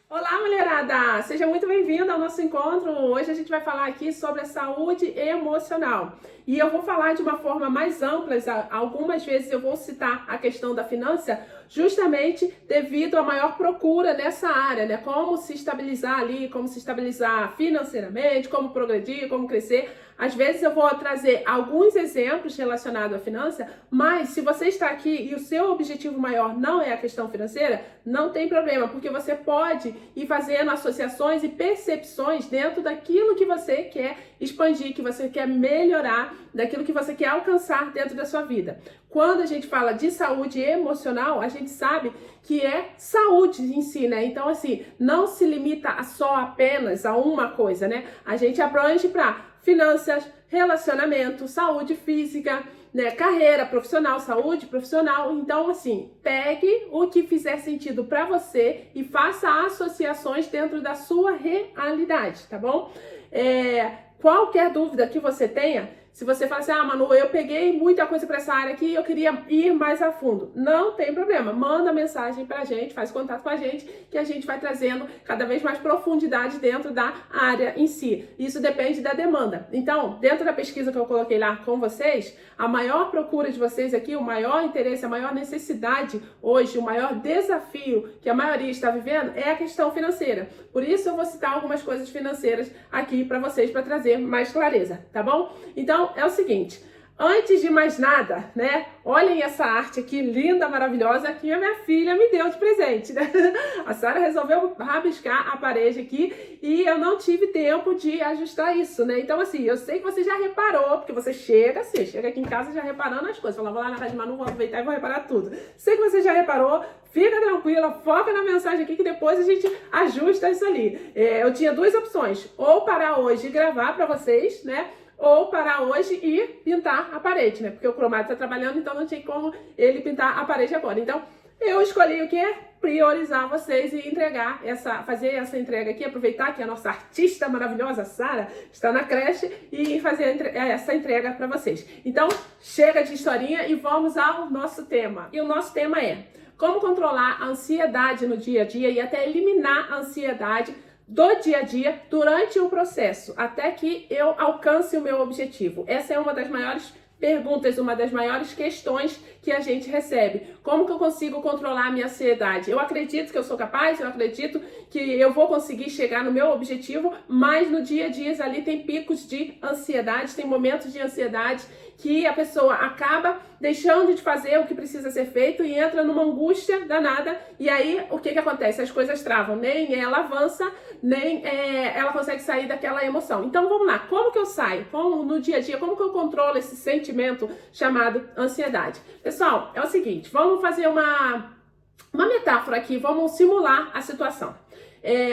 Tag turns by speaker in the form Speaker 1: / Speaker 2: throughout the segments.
Speaker 1: Olá, mulherada! Seja muito bem-vinda ao nosso encontro. Hoje a gente vai falar aqui sobre a saúde emocional. E eu vou falar de uma forma mais ampla. Algumas vezes eu vou citar a questão da finança, justamente devido à maior procura nessa área, né? Como se estabilizar ali, como se estabilizar financeiramente, como progredir, como crescer. Às vezes eu vou trazer alguns exemplos relacionados à finança, mas se você está aqui e o seu objetivo maior não é a questão financeira, não tem problema, porque você pode ir fazendo associações e percepções dentro daquilo que você quer expandir, que você quer melhorar, daquilo que você quer alcançar dentro da sua vida. Quando a gente fala de saúde emocional, a gente sabe que é saúde em si, né? Então, assim, não se limita a só apenas a uma coisa, né? A gente abrange para finanças, relacionamento, saúde física, né, carreira profissional, saúde profissional. Então, assim, pegue o que fizer sentido para você e faça associações dentro da sua realidade, tá bom? Qualquer dúvida que você tenha, se você fala assim, Manu, eu peguei muita coisa para essa área aqui e eu queria ir mais a fundo. Não tem problema, manda mensagem pra gente, faz contato com a gente, que a gente vai trazendo cada vez mais profundidade dentro da área em si. Isso depende da demanda. Então, dentro da pesquisa que eu coloquei lá com vocês, a maior procura de vocês aqui, o maior interesse, a maior necessidade hoje, o maior desafio que a maioria está vivendo é a questão financeira. Por isso eu vou citar algumas coisas financeiras aqui para vocês, para trazer mais clareza, tá bom? Então, é o seguinte, antes de mais nada, né? Olhem essa arte aqui, linda, maravilhosa, que a minha filha me deu de presente, né? A Sara resolveu rabiscar a parede aqui e eu não tive tempo de ajustar isso, né? Então, assim, eu sei que você já reparou, porque você chega aqui em casa já reparando as coisas. Fala, vou lá na casa de Manu, vou aproveitar e vou reparar tudo. Sei que você já reparou, fica tranquila, foca na mensagem aqui que depois a gente ajusta isso ali. Eu tinha duas opções, ou parar hoje e gravar para vocês, né? Ou parar hoje e pintar a parede, né? Porque o cromático tá trabalhando, então não tinha como ele pintar a parede agora. Então, eu escolhi o quê? Priorizar vocês e fazer essa entrega aqui, aproveitar que a nossa artista maravilhosa, Sara, está na creche e fazer essa entrega para vocês. Então, chega de historinha e vamos ao nosso tema. E o nosso tema é como controlar a ansiedade no dia a dia e até eliminar a ansiedade do dia a dia durante o processo, até que eu alcance o meu objetivo. Essa é uma das maiores perguntas, uma das maiores questões que a gente recebe. Como que eu consigo controlar a minha ansiedade? Eu acredito que eu sou capaz, eu acredito que eu vou conseguir chegar no meu objetivo, mas no dia a dia ali tem picos de ansiedade, tem momentos de ansiedade que a pessoa acaba deixando de fazer o que precisa ser feito e entra numa angústia danada, e aí o que acontece? As coisas travam, nem ela avança, nem ela consegue sair daquela emoção. Então vamos lá, como que eu saio? Como no dia a dia, como que eu controlo esse sentimento chamado ansiedade? Pessoal, é o seguinte, vamos fazer uma metáfora aqui, vamos simular a situação.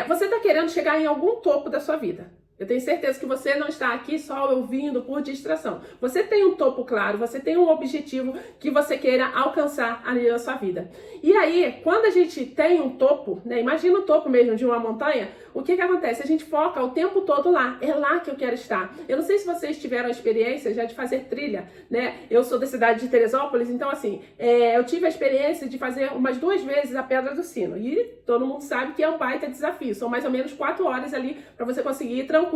Speaker 1: Você está querendo chegar em algum topo da sua vida. Eu tenho certeza que você não está aqui só ouvindo por distração. Você tem um topo claro, você tem um objetivo que você queira alcançar ali na sua vida. E aí, quando a gente tem um topo, né? Imagina o topo mesmo de uma montanha, o que acontece? A gente foca o tempo todo lá. É lá que eu quero estar. Eu não sei se vocês tiveram a experiência já de fazer trilha, né? Eu sou da cidade de Teresópolis, então assim, eu tive a experiência de fazer umas 2 vezes a Pedra do Sino. E todo mundo sabe que é um baita desafio. São mais ou menos 4 horas ali para você conseguir ir tranquilo,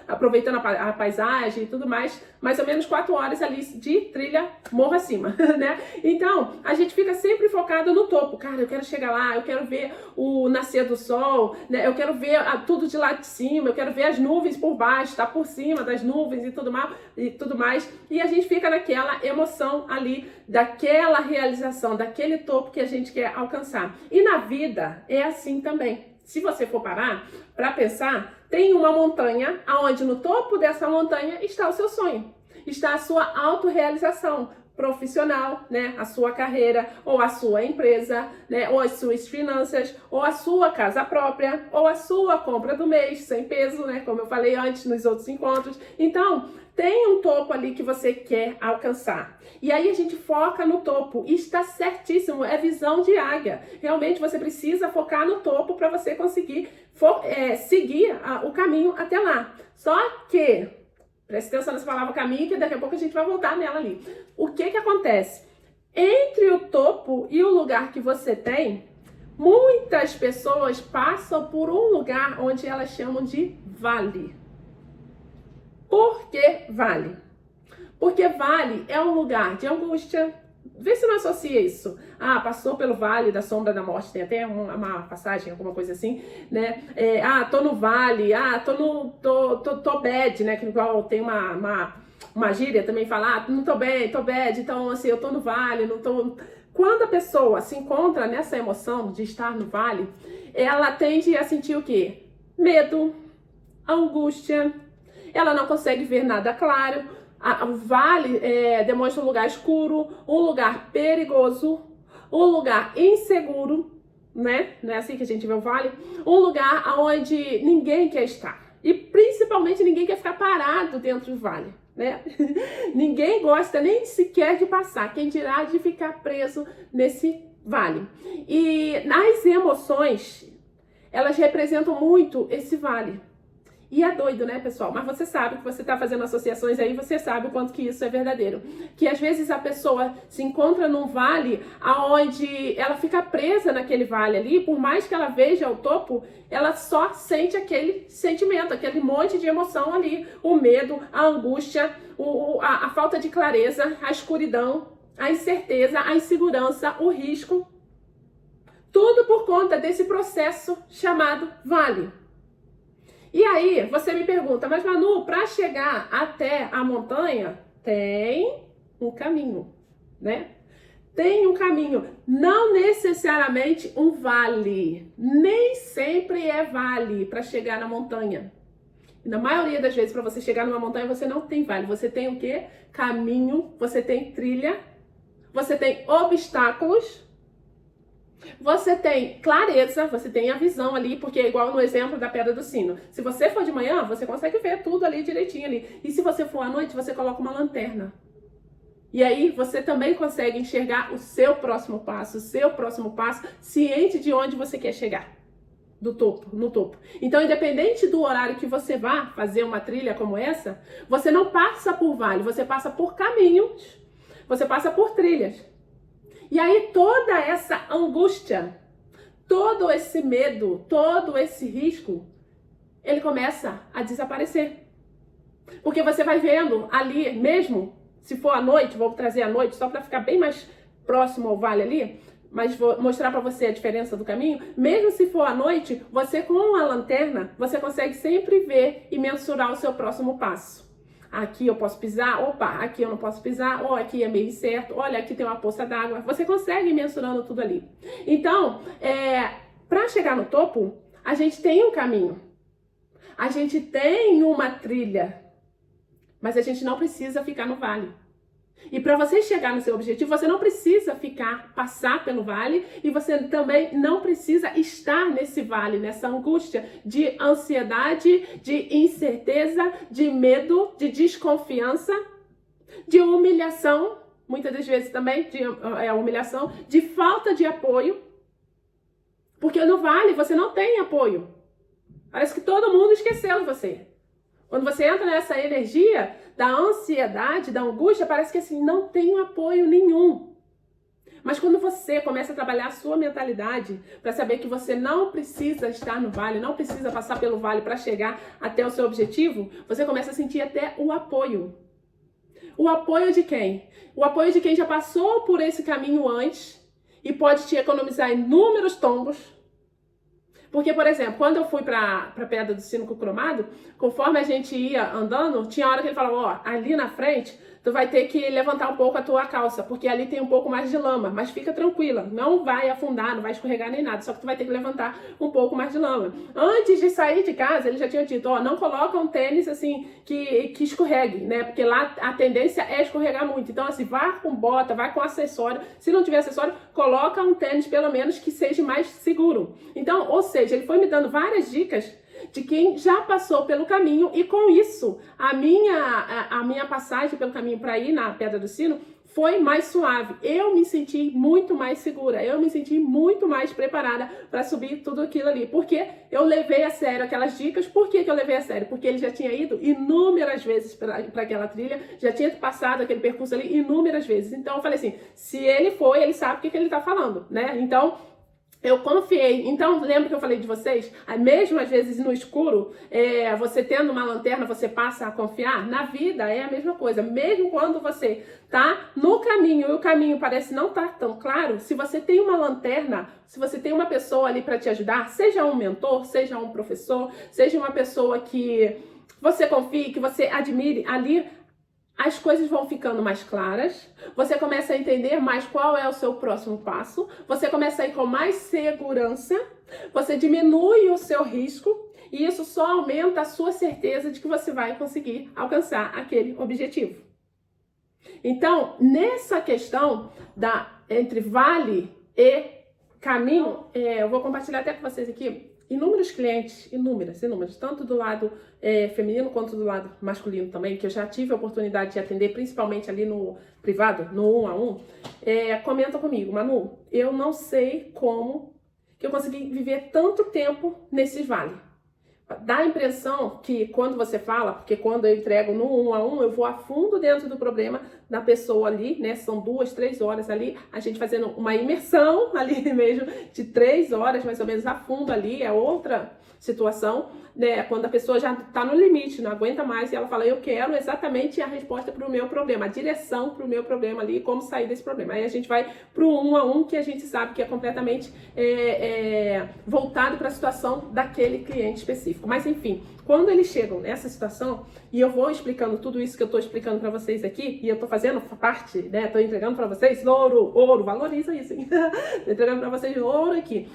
Speaker 1: aproveitando a paisagem e tudo mais. Mais ou menos 4 horas ali de trilha morro acima, né? Então, a gente fica sempre focado no topo. Cara, eu quero chegar lá, eu quero ver o nascer do sol, né? Eu quero ver tudo de lá de cima, eu quero ver as nuvens por baixo, tá por cima das nuvens e tudo mais. E a gente fica naquela emoção ali, daquela realização, daquele topo que a gente quer alcançar. E na vida é assim também. Se você for parar para pensar, tem uma montanha, aonde no topo dessa montanha está o seu sonho, está a sua autorrealização profissional, né, a sua carreira, ou a sua empresa, né, ou as suas finanças, ou a sua casa própria, ou a sua compra do mês, sem peso, né, como eu falei antes nos outros encontros. Então, tem um topo ali que você quer alcançar. E aí a gente foca no topo. E está certíssimo, é visão de águia. Realmente você precisa focar no topo para você conseguir seguir o caminho até lá. Só que, preste atenção nessa palavra caminho, que daqui a pouco a gente vai voltar nela ali. O que acontece? Entre o topo e o lugar que você tem, Muitas pessoas passam por um lugar onde elas chamam de vale. Por que vale? Porque vale é um lugar de angústia. Vê se não associa isso. Ah, passou pelo vale da sombra da morte. Tem até uma passagem, alguma coisa assim, né? Tô no vale. Tô bad, né? Que igual tem uma gíria também fala, não tô bem, tô bad. Então, assim, eu tô no vale, não tô... Quando a pessoa se encontra nessa emoção de estar no vale, ela tende a sentir o quê? Medo, angústia. Ela não consegue ver nada claro. O vale demonstra um lugar escuro, um lugar perigoso, um lugar inseguro, né? Não é assim que a gente vê o vale? Um lugar onde ninguém quer estar. E principalmente ninguém quer ficar parado dentro do vale, né? Ninguém gosta nem sequer de passar, quem dirá de ficar preso nesse vale. E as emoções, elas representam muito esse vale. E é doido, né, pessoal? Mas você sabe que você está fazendo associações aí, você sabe o quanto que isso é verdadeiro. Que às vezes a pessoa se encontra num vale onde ela fica presa naquele vale ali, por mais que ela veja o topo, ela só sente aquele sentimento, aquele monte de emoção ali. O medo, a angústia, a falta de clareza, a escuridão, a incerteza, a insegurança, o risco. Tudo por conta desse processo chamado vale. E aí, você me pergunta, mas Manu, para chegar até a montanha, tem um caminho, né? Tem um caminho, não necessariamente um vale, nem sempre é vale para chegar na montanha. Na maioria das vezes, para você chegar numa montanha, você não tem vale, você tem o quê? Caminho, você tem trilha, você tem obstáculos, você tem clareza, você tem a visão ali, porque é igual no exemplo da Pedra do Sino. Se você for de manhã, você consegue ver tudo ali direitinho ali. E se você for à noite, você coloca uma lanterna. E aí você também consegue enxergar o seu próximo passo, ciente de onde você quer chegar. No topo. Então, independente do horário que você vá fazer uma trilha como essa, você não passa por vale, você passa por caminhos, você passa por trilhas. E aí toda essa angústia, todo esse medo, todo esse risco, ele começa a desaparecer. Porque você vai vendo ali mesmo, se for à noite, vou trazer à noite só para ficar bem mais próximo ao vale ali, mas vou mostrar para você a diferença do caminho. Mesmo se for à noite, você com a lanterna, você consegue sempre ver e mensurar o seu próximo passo. Aqui eu posso pisar, opa, aqui eu não posso pisar, ó, aqui é meio incerto, olha, aqui tem uma poça d'água. Você consegue ir mensurando tudo ali. Então, para chegar no topo, a gente tem um caminho. A gente tem uma trilha. Mas a gente não precisa ficar no vale. E para você chegar no seu objetivo, você não precisa passar pelo vale, e você também não precisa estar nesse vale, nessa angústia de ansiedade, de incerteza, de medo, de desconfiança, de humilhação, muitas das vezes também de humilhação, de falta de apoio. Porque no vale você não tem apoio. Parece que todo mundo esqueceu de você. Quando você entra nessa energia da ansiedade, da angústia, parece que assim, não tem apoio nenhum. Mas quando você começa a trabalhar a sua mentalidade para saber que você não precisa estar no vale, não precisa passar pelo vale para chegar até o seu objetivo, você começa a sentir até o apoio. O apoio de quem? O apoio de quem já passou por esse caminho antes e pode te economizar inúmeros tombos. Porque, por exemplo, quando eu fui pra Pedra do Sino Cromado, conforme a gente ia andando, tinha hora que ele falava, ó, ali na frente, tu vai ter que levantar um pouco a tua calça, porque ali tem um pouco mais de lama, mas fica tranquila, não vai afundar, não vai escorregar nem nada, só que tu vai ter que levantar um pouco mais de lama. Antes de sair de casa, ele já tinha dito, ó, não coloca um tênis, assim, que escorregue, né, porque lá a tendência é escorregar muito. Então, assim, vá com bota, vai com acessório, se não tiver acessório, coloca um tênis, pelo menos, que seja mais seguro. Então, ou seja, ele foi me dando várias dicas de quem já passou pelo caminho, e com isso, a minha passagem pelo caminho para ir na Pedra do Sino foi mais suave. Eu me senti muito mais segura, eu me senti muito mais preparada para subir tudo aquilo ali, porque eu levei a sério aquelas dicas. Por que eu levei a sério? Porque ele já tinha ido inúmeras vezes para aquela trilha, já tinha passado aquele percurso ali inúmeras vezes. Então eu falei assim, se ele foi, ele sabe o que ele está falando, né? Então Eu confiei. Então, lembra que eu falei de vocês? Mesmo às vezes no escuro, você tendo uma lanterna, você passa a confiar? Na vida é a mesma coisa. Mesmo quando você tá no caminho e o caminho parece não estar tão claro, se você tem uma lanterna, se você tem uma pessoa ali para te ajudar, seja um mentor, seja um professor, seja uma pessoa que você confie, que você admire, ali as coisas vão ficando mais claras, você começa a entender mais qual é o seu próximo passo, você começa a ir com mais segurança, você diminui o seu risco e isso só aumenta a sua certeza de que você vai conseguir alcançar aquele objetivo. Então, nessa questão entre vale e caminho, eu vou compartilhar até com vocês aqui inúmeros clientes, inúmeros, tanto do lado feminino quanto do lado masculino também, que eu já tive a oportunidade de atender, principalmente ali no privado, no 1 a 1, comentam comigo: Manu, eu não sei como que eu consegui viver tanto tempo nesses vales. Dá a impressão que quando você fala, porque quando eu entrego no 1 a 1, eu vou a fundo dentro do problema da pessoa ali, né? São 2, 3 horas ali, a gente fazendo uma imersão ali mesmo, de 3 horas mais ou menos a fundo ali, é outra situação, né? Quando a pessoa já tá no limite, não aguenta mais e ela fala: eu quero exatamente a resposta para o meu problema, a direção para o meu problema ali, como sair desse problema. Aí a gente vai pro 1 a 1, que a gente sabe que é completamente voltado para a situação daquele cliente específico. Mas enfim, quando eles chegam nessa situação, e eu vou explicando tudo isso que eu tô explicando para vocês aqui, e eu tô fazendo parte, né? Tô entregando para vocês ouro, valoriza isso, hein? Tô entregando para vocês ouro aqui.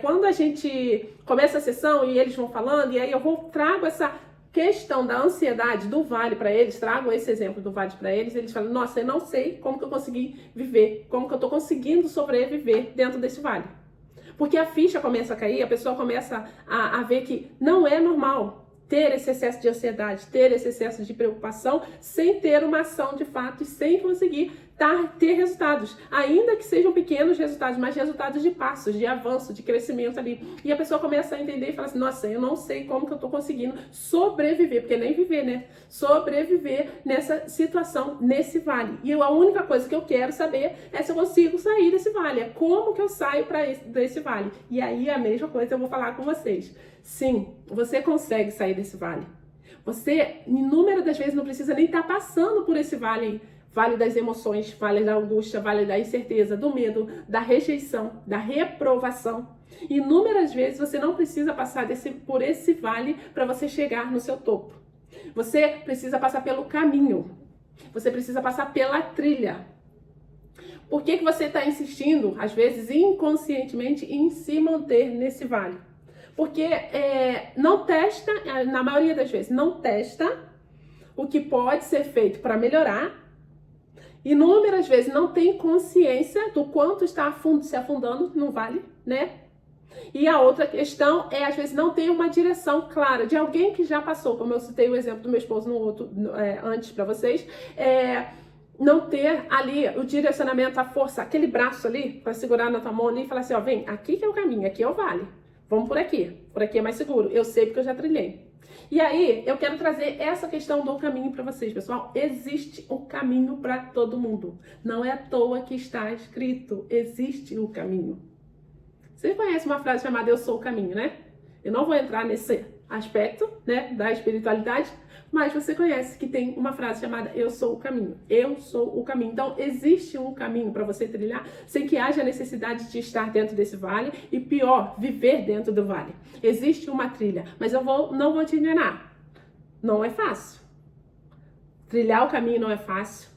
Speaker 1: Quando a gente começa a sessão e eles vão falando, e aí eu trago essa questão da ansiedade do vale para eles, trago esse exemplo do vale para eles falam: nossa, eu não sei como que eu consegui viver, como que eu tô conseguindo sobreviver dentro desse vale. Porque a ficha começa a cair, a pessoa começa a ver que não é normal ter esse excesso de ansiedade, ter esse excesso de preocupação, sem ter uma ação de fato e sem conseguir ter resultados, ainda que sejam pequenos resultados, mas resultados de passos, de avanço, de crescimento ali. E a pessoa começa a entender e fala assim: nossa, eu não sei como que eu tô conseguindo sobreviver, porque nem viver, né? Sobreviver nessa situação, nesse vale. E a única coisa que eu quero saber é se eu consigo sair desse vale, é como que eu saio desse vale. E aí a mesma coisa eu vou falar com vocês. Sim, você consegue sair desse vale. Você, inúmeras das vezes, não precisa nem estar passando por esse vale das emoções, vale da angústia, vale da incerteza, do medo, da rejeição, da reprovação. Inúmeras vezes você não precisa passar por esse vale para você chegar no seu topo. Você precisa passar pelo caminho. Você precisa passar pela trilha. Por que você está insistindo, às vezes inconscientemente, em se manter nesse vale? Porque não testa, na maioria das vezes, não testa o que pode ser feito para melhorar. Inúmeras vezes não tem consciência do quanto está se afundando no vale, né? E a outra questão às vezes, não tem uma direção clara de alguém que já passou, como eu citei o exemplo do meu esposo antes para vocês, não ter ali o direcionamento, a força, aquele braço ali para segurar na tua mão ali e falar assim: ó, vem, aqui que é o caminho, aqui é o vale. Vamos por aqui é mais seguro. Eu sei porque eu já trilhei. E aí, eu quero trazer essa questão do caminho para vocês, pessoal. Existe um caminho para todo mundo. Não é à toa que está escrito, existe o caminho. Você conhece uma frase chamada "eu sou o caminho", né? Eu não vou entrar nesse aspecto, né, da espiritualidade, mas você conhece que tem uma frase chamada "eu sou o caminho". Eu sou o caminho. Então, existe um caminho para você trilhar sem que haja necessidade de estar dentro desse vale e, pior, viver dentro do vale. Existe uma trilha, mas eu não vou te enganar. Não é fácil. Trilhar o caminho não é fácil.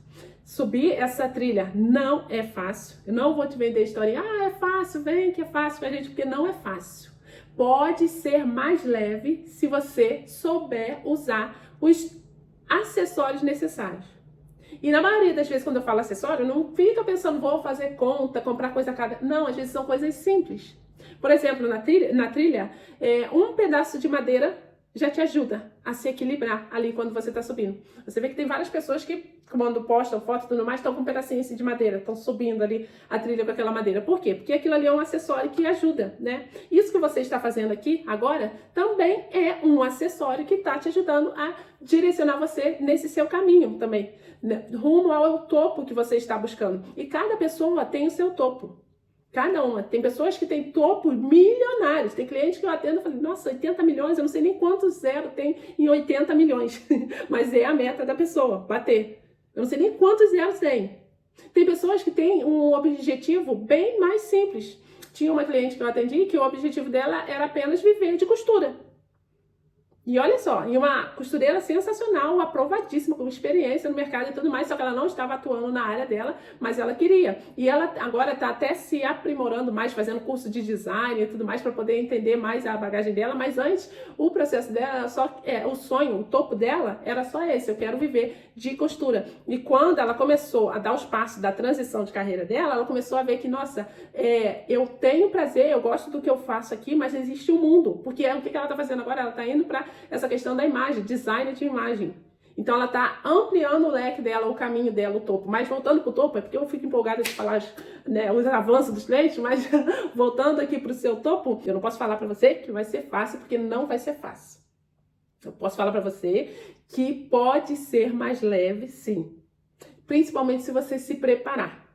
Speaker 1: Subir essa trilha não é fácil. Eu não vou te vender a história: é fácil, vem que é fácil com a gente, porque não é fácil. Pode ser mais leve se você souber usar os acessórios necessários. E na maioria das vezes, quando eu falo acessório, não fica pensando: vou fazer conta, comprar coisa cada. Não, às vezes são coisas simples. Por exemplo, na trilha, um pedaço de madeira já te ajuda a se equilibrar ali quando você está subindo. Você vê que tem várias pessoas que, quando postam foto e tudo mais, estão com um pedacinho assim de madeira, estão subindo ali a trilha com aquela madeira. Por quê? Porque aquilo ali é um acessório que ajuda, né? Isso que você está fazendo aqui agora também é um acessório que está te ajudando a direcionar você nesse seu caminho também, né? Rumo ao topo que você está buscando. E cada pessoa tem o seu topo. Cada uma. Tem pessoas que têm topo milionários. Tem clientes que eu atendo e falo, nossa, 80 milhões, eu não sei nem quanto zero tem em 80 milhões. Mas é a meta da pessoa, bater. Eu não sei nem quantos zeros tem. Tem pessoas que têm um objetivo bem mais simples. Tinha uma cliente que eu atendi que o objetivo dela era apenas viver de costura. E olha só, e uma costureira sensacional, aprovadíssima, com experiência no mercado e tudo mais, só que ela não estava atuando na área dela, mas ela queria. E ela agora está até se aprimorando mais, fazendo curso de design e tudo mais, para poder entender mais a bagagem dela, mas antes, o processo dela, o sonho, o topo dela, era só esse, eu quero viver de costura. E quando ela começou a dar os passos da transição de carreira dela, ela começou a ver que, nossa, eu tenho prazer, eu gosto do que eu faço aqui, mas existe um mundo, porque o que ela está fazendo agora? Ela está indo para essa questão da imagem, design de imagem. Então ela está ampliando o leque dela, o caminho dela, o topo. Mas voltando para o topo, é porque eu fico empolgada de falar os avanços dos clientes, mas voltando aqui para o seu topo, eu não posso falar para você que vai ser fácil, porque não vai ser fácil. Eu posso falar para você que pode ser mais leve, sim. Principalmente se você se preparar.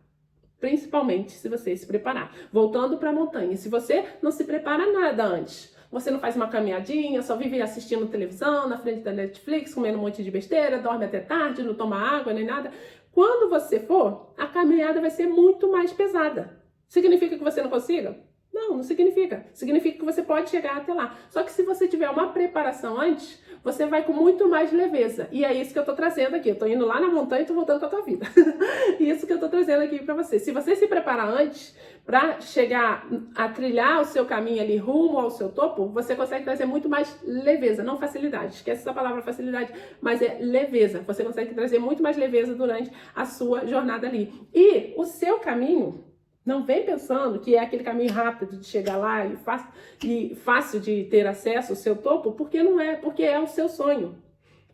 Speaker 1: Principalmente se você se preparar. Voltando para a montanha, se você não se prepara nada antes, você não faz uma caminhadinha, só vive assistindo televisão, na frente da Netflix, comendo um monte de besteira, dorme até tarde, não toma água nem nada. Quando você for, a caminhada vai ser muito mais pesada. Significa que você não consiga? Não, não significa. Significa que você pode chegar até lá. Só que se você tiver uma preparação antes, você vai com muito mais leveza. E é isso que eu tô trazendo aqui. Eu tô indo lá na montanha e tô voltando com a tua vida. Isso que eu tô trazendo aqui pra você. Se você se preparar antes para chegar a trilhar o seu caminho ali rumo ao seu topo, você consegue trazer muito mais leveza, não facilidade. Esquece essa palavra facilidade, mas é leveza. Você consegue trazer muito mais leveza durante a sua jornada ali. E o seu caminho, não vem pensando que é aquele caminho rápido de chegar lá e fácil de ter acesso ao seu topo, porque não é, porque é o seu sonho,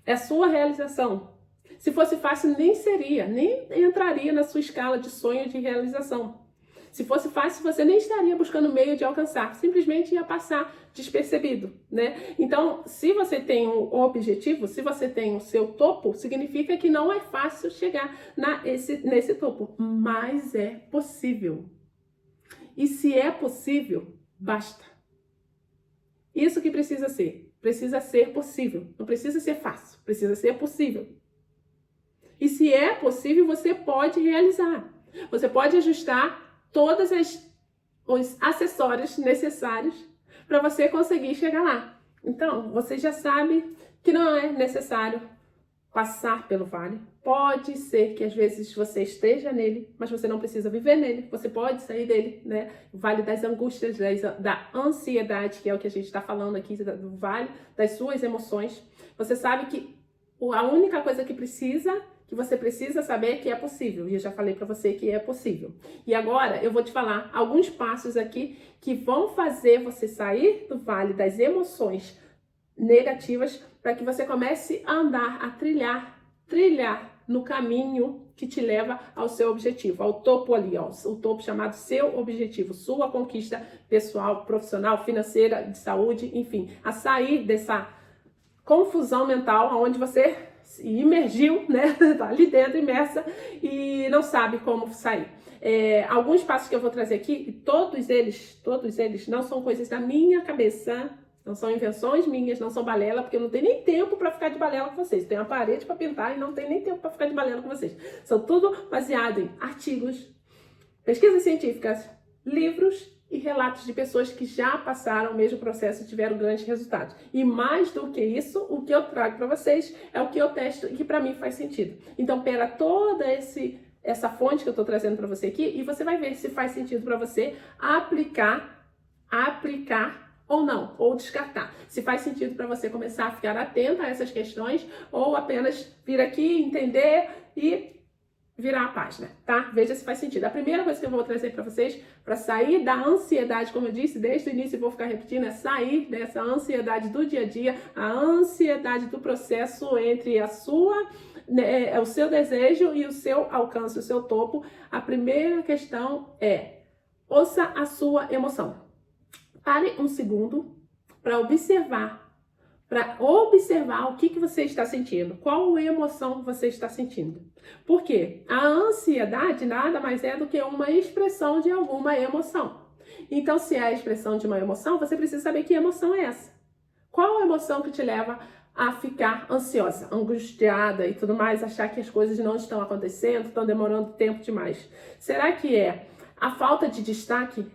Speaker 1: é a sua realização. Se fosse fácil, nem seria, nem entraria na sua escala de sonho de realização. Se fosse fácil, você nem estaria buscando meio de alcançar, simplesmente ia passar despercebido, né? Então, se você tem um objetivo, se você tem o seu topo, significa que não é fácil chegar nesse topo, mas é possível. E se é possível, basta. Isso que precisa ser possível, não precisa ser fácil, precisa ser possível. E se é possível, você pode realizar, você pode ajustar todos os acessórios necessários para você conseguir chegar lá. Então, você já sabe que não é necessário passar pelo vale. Pode ser que às vezes você esteja nele, mas você não precisa viver nele. Você pode sair dele, né? O vale das angústias, da ansiedade, que é o que a gente está falando aqui, do vale das suas emoções. Você sabe que a única coisa que você precisa saber que é possível. E eu já falei para você que é possível. E agora eu vou te falar alguns passos aqui que vão fazer você sair do vale das emoções negativas para que você comece a andar, a trilhar no caminho que te leva ao seu objetivo, ao topo ali, ó, o topo chamado seu objetivo, sua conquista pessoal, profissional, financeira, de saúde, enfim, a sair dessa confusão mental onde você se imergiu, né? Tá ali dentro, imersa, e não sabe como sair. Alguns passos que eu vou trazer aqui, todos eles não são coisas da minha cabeça, não são invenções minhas, não são balela, porque eu não tenho nem tempo para ficar de balela com vocês. Tenho uma parede para pintar e não tenho nem tempo para ficar de balela com vocês. São tudo baseado em artigos, pesquisas científicas, livros e relatos de pessoas que já passaram o mesmo processo e tiveram grandes resultados. E mais do que isso, o que eu trago para vocês é o que eu testo e que para mim faz sentido. Então, pega toda essa fonte que eu estou trazendo para você aqui e você vai ver se faz sentido para você aplicar ou não, ou descartar. Se faz sentido para você começar a ficar atenta a essas questões ou apenas vir aqui, entender e virar a página, tá? Veja se faz sentido. A primeira coisa que eu vou trazer para vocês, para sair da ansiedade, como eu disse desde o início e vou ficar repetindo, é sair dessa ansiedade do dia a dia, a ansiedade do processo entre o seu desejo e o seu alcance, o seu topo. A primeira questão é: ouça a sua emoção. Pare um segundo para observar para observar o que você está sentindo, qual emoção você está sentindo. Por quê? A ansiedade nada mais é do que uma expressão de alguma emoção. Então, se é a expressão de uma emoção, você precisa saber que emoção é essa. Qual a emoção que te leva a ficar ansiosa, angustiada e tudo mais, achar que as coisas não estão acontecendo, estão demorando tempo demais? Será que é a falta de destaque?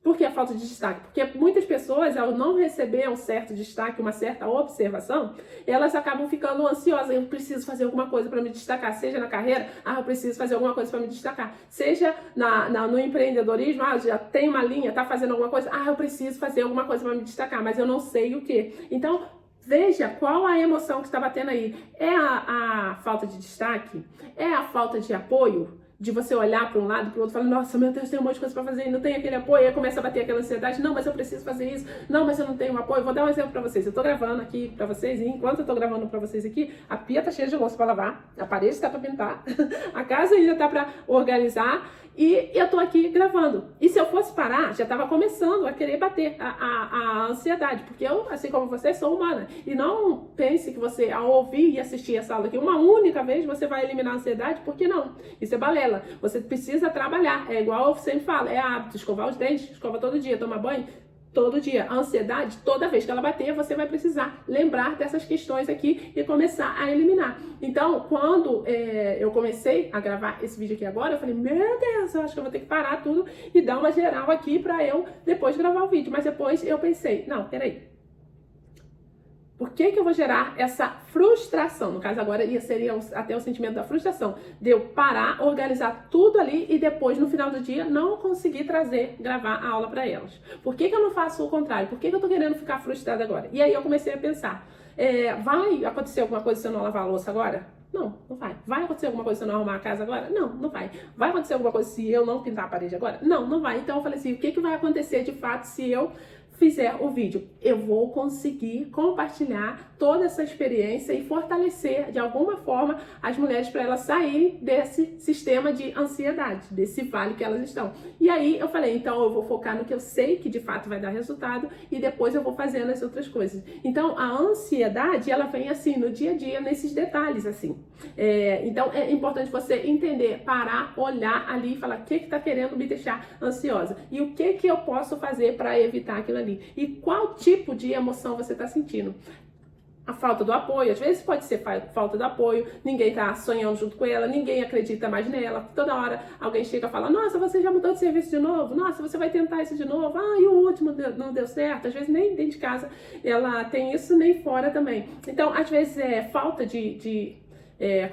Speaker 1: Por que a falta de destaque? Porque muitas pessoas, ao não receber um certo destaque, uma certa observação, elas acabam ficando ansiosas. Eu preciso fazer alguma coisa para me destacar. Seja na carreira, eu preciso fazer alguma coisa para me destacar. Seja no empreendedorismo, já tem uma linha, está fazendo alguma coisa. Eu preciso fazer alguma coisa para me destacar, mas eu não sei o que. Então, veja qual a emoção que está batendo aí. É a falta de destaque? É a falta de apoio? De você olhar para um lado, para o outro, falando, nossa, meu Deus, tem um monte de coisa para fazer e não tem aquele apoio, aí começa a bater aquela ansiedade, não, mas eu preciso fazer isso, não, mas eu não tenho apoio. Vou dar um exemplo para vocês. Eu tô gravando aqui para vocês e enquanto eu tô gravando para vocês aqui, a pia tá cheia de louça para lavar, a parede está para pintar, a casa ainda tá para organizar e eu tô aqui gravando. E se eu fosse parar, já tava começando a querer bater a ansiedade, porque eu, assim como você, sou humana. E não pense que você, ao ouvir e assistir essa aula aqui uma única vez, você vai eliminar a ansiedade, porque não. Isso é balela. Você precisa trabalhar. É igual eu sempre falo, é hábito, escovar os dentes, escova todo dia, tomar banho todo dia. A ansiedade, toda vez que ela bater, você vai precisar lembrar dessas questões aqui e começar a eliminar. Então, quando eu comecei a gravar esse vídeo aqui agora, eu falei, meu Deus, eu acho que eu vou ter que parar tudo e dar uma geral aqui pra eu depois gravar o vídeo. Mas depois eu pensei, não, peraí. Por que eu vou gerar essa frustração? No caso agora seria até o sentimento da frustração, de eu parar, organizar tudo ali e depois no final do dia não conseguir gravar a aula para elas. Por que eu não faço o contrário? Por que eu tô querendo ficar frustrada agora? E aí eu comecei a pensar, vai acontecer alguma coisa se eu não lavar a louça agora? Não, não vai. Vai acontecer alguma coisa se eu não arrumar a casa agora? Não, não vai. Vai acontecer alguma coisa se eu não pintar a parede agora? Não, não vai. Então eu falei assim, o que vai acontecer de fato se eu fizer o vídeo? Eu vou conseguir compartilhar toda essa experiência e fortalecer de alguma forma as mulheres para elas saírem desse sistema de ansiedade, desse vale que elas estão. E aí eu falei, então eu vou focar no que eu sei que de fato vai dar resultado e depois eu vou fazendo as outras coisas. Então a ansiedade, ela vem assim no dia a dia, nesses detalhes assim. Então é importante você entender, parar, olhar ali e falar o que está querendo me deixar ansiosa e o que eu posso fazer para evitar aquilo ali. E qual tipo de emoção você está sentindo? A falta do apoio, às vezes pode ser falta do apoio, ninguém tá sonhando junto com ela, ninguém acredita mais nela, toda hora alguém chega e fala, nossa, você já mudou de serviço de novo, nossa, você vai tentar isso de novo, e o último não deu certo, às vezes nem dentro de casa ela tem isso, nem fora também. Então, às vezes é falta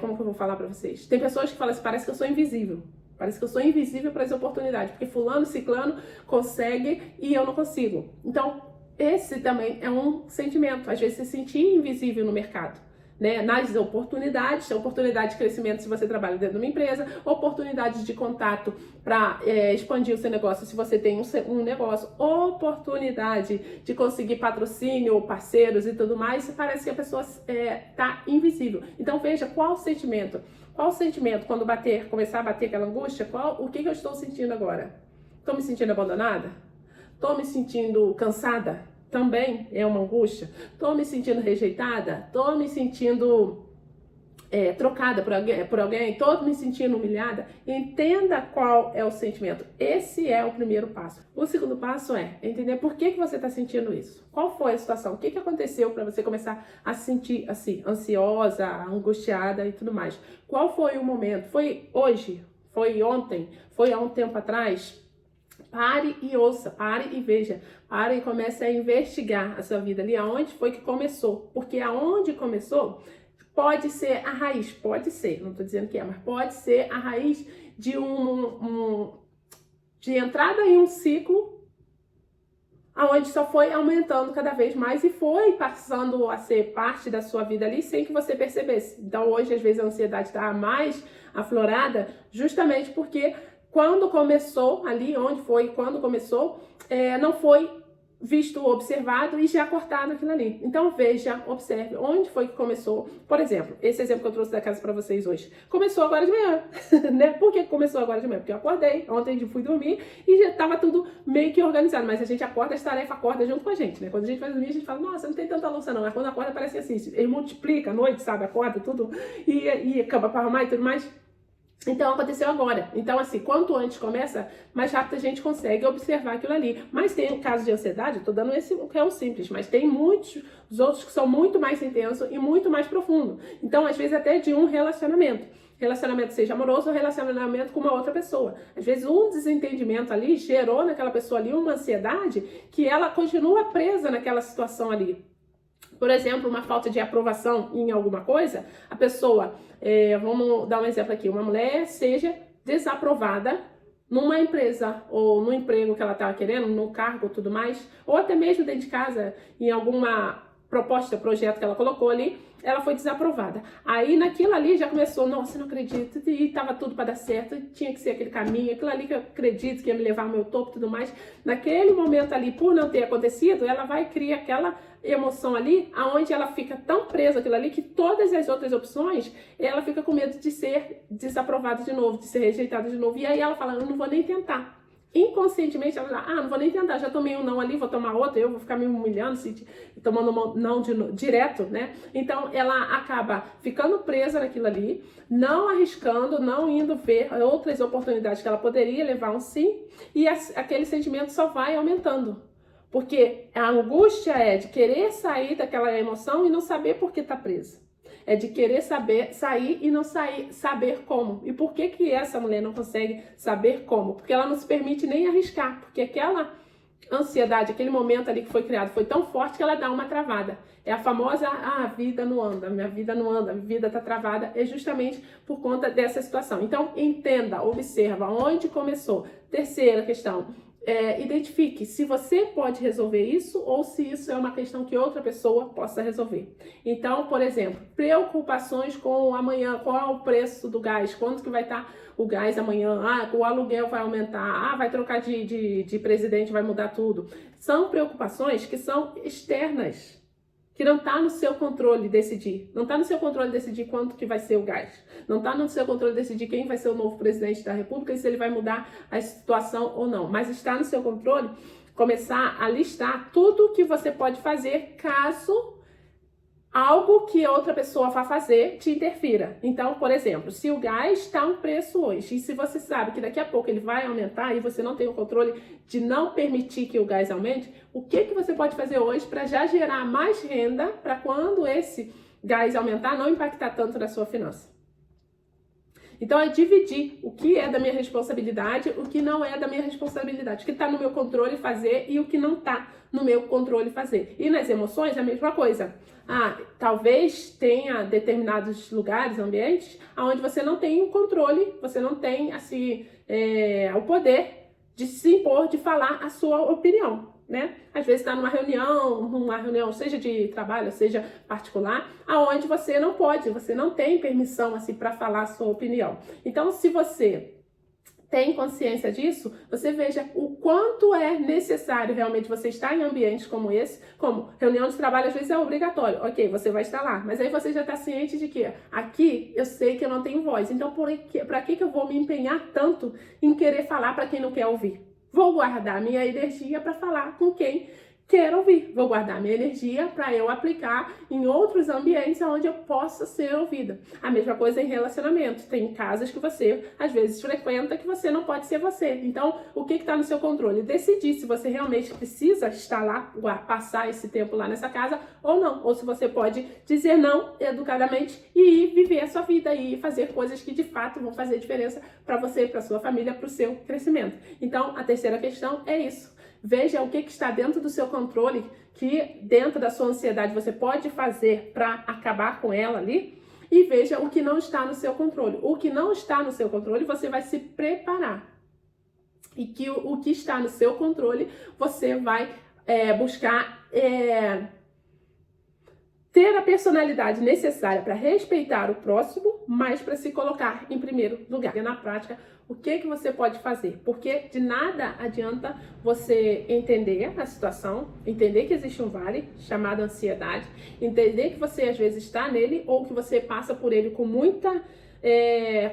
Speaker 1: como que eu vou falar pra vocês? Tem pessoas que falam assim, parece que eu sou invisível. Parece que eu sou invisível para as oportunidades, porque fulano, ciclano consegue e eu não consigo. Então, esse também é um sentimento, às vezes se sentir invisível no mercado, né? Nas oportunidade de crescimento se você trabalha dentro de uma empresa, oportunidades de contato para expandir o seu negócio se você tem um negócio, oportunidade de conseguir patrocínio ou parceiros e tudo mais, parece que a pessoa está invisível. Então veja qual o sentimento. Qual o sentimento quando começar a bater aquela angústia? O que eu estou sentindo agora? Estou me sentindo abandonada? Estou me sentindo cansada? Também é uma angústia. Estou me sentindo rejeitada? Estou me sentindo trocada por alguém? Estou me sentindo humilhada? Entenda qual é o sentimento. Esse é o primeiro passo. O segundo passo é entender por que você está sentindo isso. Qual foi a situação? O que aconteceu para você começar a se sentir assim, ansiosa, angustiada e tudo mais? Qual foi o momento? Foi hoje? Foi ontem? Foi há um tempo atrás? Pare e ouça, pare e veja, pare e comece a investigar a sua vida ali, aonde foi que começou, porque aonde começou pode ser a raiz, pode ser, não estou dizendo que é, mas pode ser a raiz de de entrada em um ciclo aonde só foi aumentando cada vez mais e foi passando a ser parte da sua vida ali sem que você percebesse. Então hoje às vezes a ansiedade está mais aflorada justamente porque quando começou ali, quando começou, não foi visto, observado e já cortado aquilo ali. Então veja, observe onde foi que começou. Por exemplo, esse exemplo que eu trouxe da casa para vocês hoje. Começou agora de manhã, né? Por que começou agora de manhã? Porque eu acordei, ontem fui dormir e já estava tudo meio que organizado. Mas a gente acorda, as tarefas acordam junto com a gente, né? Quando a gente vai dormir, a gente fala, nossa, não tem tanta louça não. Mas quando acorda parece assim, ele multiplica à noite, sabe? Acorda tudo e acaba para arrumar e tudo mais. Então, aconteceu agora. Então, assim, quanto antes começa, mais rápido a gente consegue observar aquilo ali. Mas tem um caso de ansiedade, eu tô dando esse que é o simples, mas tem muitos os outros que são muito mais intensos e muito mais profundo. Então, às vezes, até de um relacionamento. Relacionamento seja amoroso ou relacionamento com uma outra pessoa. Às vezes, um desentendimento ali gerou naquela pessoa ali uma ansiedade que ela continua presa naquela situação ali. Por exemplo, uma falta de aprovação em alguma coisa, a pessoa, vamos dar um exemplo aqui, uma mulher seja desaprovada numa empresa ou no emprego que ela estava querendo, no cargo e tudo mais, ou até mesmo dentro de casa, em alguma proposta, projeto que ela colocou ali, ela foi desaprovada. Aí naquilo ali já começou, nossa, não acredito, e estava tudo para dar certo, tinha que ser aquele caminho, aquilo ali que eu acredito que ia me levar ao meu topo e tudo mais. Naquele momento ali, por não ter acontecido, ela vai criar aquela emoção ali, aonde ela fica tão presa àquilo ali, que todas as outras opções, ela fica com medo de ser desaprovada de novo, de ser rejeitada de novo. E aí ela fala, eu não vou nem tentar. Inconscientemente ela fala, não vou nem tentar, já tomei um não ali, vou tomar outro, eu vou ficar me humilhando, tomando um não direto, né? Então ela acaba ficando presa naquilo ali, não arriscando, não indo ver outras oportunidades que ela poderia levar um sim, e aquele sentimento só vai aumentando. Porque a angústia é de querer sair daquela emoção e não saber por que tá presa. É de querer sair e não saber como. E por que essa mulher não consegue saber como? Porque ela não se permite nem arriscar. Porque aquela ansiedade, aquele momento ali que foi criado foi tão forte que ela dá uma travada. É a famosa, a vida não anda, minha vida não anda, minha vida tá travada. É justamente por conta dessa situação. Então, entenda, observa onde começou. Terceira questão. Identifique se você pode resolver isso ou se isso é uma questão que outra pessoa possa resolver. Então, por exemplo, preocupações com amanhã, qual é o preço do gás, quanto que vai estar o gás amanhã, o aluguel vai aumentar, vai trocar de presidente, vai mudar tudo. São preocupações que são externas, que não está no seu controle decidir. Não está no seu controle decidir quanto que vai ser o gás. Não está no seu controle decidir quem vai ser o novo presidente da República e se ele vai mudar a situação ou não. Mas está no seu controle começar a listar tudo que você pode fazer caso algo que outra pessoa vá fazer te interfira. Então, por exemplo, se o gás está um preço hoje e se você sabe que daqui a pouco ele vai aumentar e você não tem o controle de não permitir que o gás aumente, o que você pode fazer hoje para já gerar mais renda para quando esse gás aumentar não impactar tanto na sua finança? Então, é dividir o que é da minha responsabilidade, o que não é da minha responsabilidade, o que está no meu controle fazer e o que não está no meu controle fazer. E nas emoções, é a mesma coisa. Talvez tenha determinados lugares, ambientes, onde você não tem um controle, você não tem, assim, o poder de se impor, de falar a sua opinião, né? Às vezes está numa reunião, seja de trabalho, seja particular, aonde você não pode, você não tem permissão, assim, para falar a sua opinião. Então, se você tem consciência disso, você veja o quanto é necessário realmente você estar em ambientes como esse, como reunião de trabalho às vezes é obrigatório, ok, você vai estar lá, mas aí você já está ciente de que aqui eu sei que eu não tenho voz, então para que eu vou me empenhar tanto em querer falar para quem não quer ouvir? Vou guardar minha energia para falar com quem quer ouvir. Vou guardar minha energia para eu aplicar em outros ambientes onde eu possa ser ouvida. A mesma coisa em relacionamento. Tem casas que você, às vezes, frequenta que você não pode ser você. Então, o que está no seu controle? Decidir se você realmente precisa estar lá, passar esse tempo lá nessa casa ou não. Ou se você pode dizer não educadamente e viver a sua vida e fazer coisas que de fato vão fazer diferença para você, para sua família, para o seu crescimento. Então, a terceira questão é isso. Veja o que está dentro do seu controle, que dentro da sua ansiedade você pode fazer para acabar com ela ali, e veja o que não está no seu controle. O que não está no seu controle, você vai se preparar. E que o que está no seu controle, você vai buscar ter a personalidade necessária para respeitar o próximo, mas para se colocar em primeiro lugar. E na prática, o que você pode fazer? Porque de nada adianta você entender a situação, entender que existe um vale chamado ansiedade, entender que você às vezes está nele ou que você passa por ele com muita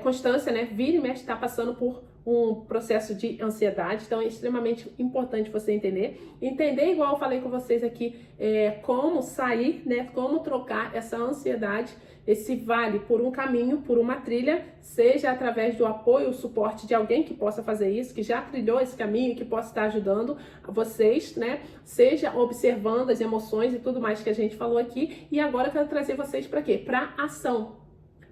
Speaker 1: constância, né? Vira e mexe está passando por um processo de ansiedade, então é extremamente importante você entender, igual eu falei com vocês aqui, como sair, né, como trocar essa ansiedade, esse vale por um caminho, por uma trilha, seja através do apoio, o suporte de alguém que possa fazer isso, que já trilhou esse caminho, que possa estar ajudando vocês, né, seja observando as emoções e tudo mais que a gente falou aqui, e agora eu quero trazer vocês para quê? Para ação.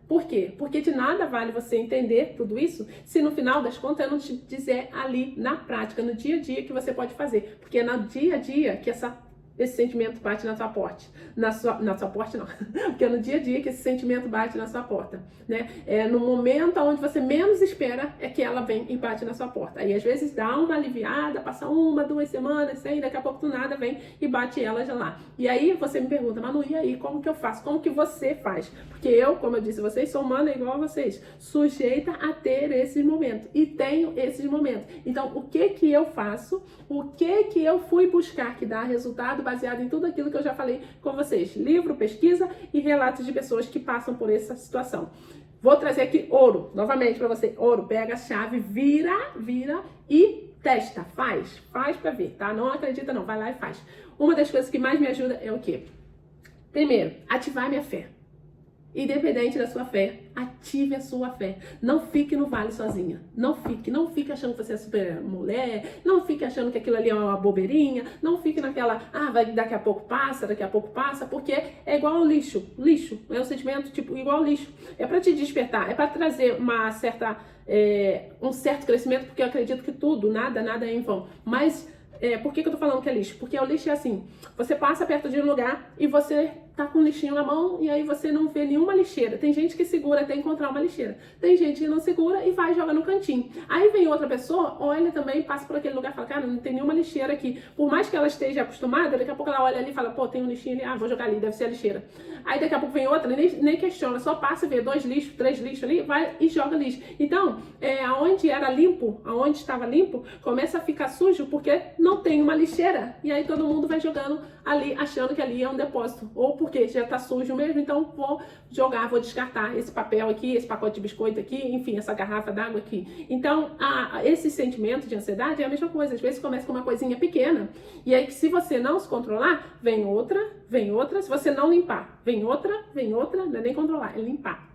Speaker 1: Por quê? Porque de nada vale você entender tudo isso se no final das contas eu não te dizer ali na prática, no dia a dia que você pode fazer. Porque é no dia a dia que esse sentimento bate na sua porta. Na sua porta não. Porque é no dia a dia que esse sentimento bate na sua porta, né? É no momento onde você menos espera é que ela vem e bate na sua porta. Aí às vezes dá uma aliviada, passa 1, 2 semanas, aí daqui a pouco do nada vem e bate ela já lá. E aí você me pergunta, Manu, e aí, como que eu faço? Como que você faz? Porque eu, como eu disse a vocês, sou humana igual a vocês, sujeita a ter esses momentos. E tenho esses momentos. Então, o que eu faço? O que eu fui buscar que dá resultado baseado em tudo aquilo que eu já falei com vocês. Livro, pesquisa e relatos de pessoas que passam por essa situação. Vou trazer aqui ouro, novamente para você. Ouro, pega a chave, vira e testa, faz para ver, tá? Não acredita não, vai lá e faz. Uma das coisas que mais me ajuda é o quê? Primeiro, ativar minha fé. Independente da sua fé, ative a sua fé. Não fique no vale sozinha. Não fique achando que você é super mulher. Não fique achando que aquilo ali é uma bobeirinha. Não fique naquela, daqui a pouco passa, porque é igual ao lixo. Lixo é um sentimento tipo igual ao lixo. É para te despertar, é para trazer uma certa, um certo crescimento, porque eu acredito que tudo, nada é em vão. Mas por que eu tô falando que é lixo? Porque o lixo é assim, você passa perto de um lugar e você tá com um lixinho na mão e aí você não vê nenhuma lixeira. Tem gente que segura até encontrar uma lixeira. Tem gente que não segura e vai jogar no cantinho. Aí vem outra pessoa, olha também, passa por aquele lugar e fala, cara, não tem nenhuma lixeira aqui. Por mais que ela esteja acostumada, daqui a pouco ela olha ali e fala, pô, tem um lixinho ali, vou jogar ali, deve ser a lixeira. Aí daqui a pouco vem outra, nem questiona, só passa e vê 2 lixos, 3 lixos ali, vai e joga lixo. Então, aonde era limpo, aonde estava limpo, começa a ficar sujo porque não tem uma lixeira. E aí todo mundo vai jogando ali, achando que ali é um depósito. Ou porque já tá sujo mesmo, então vou jogar, vou descartar esse papel aqui, esse pacote de biscoito aqui, enfim, essa garrafa d'água aqui. Então, esse sentimento de ansiedade é a mesma coisa. Às vezes começa com uma coisinha pequena, e aí se você não se controlar, vem outra, se você não limpar, vem outra, não é nem controlar, é limpar.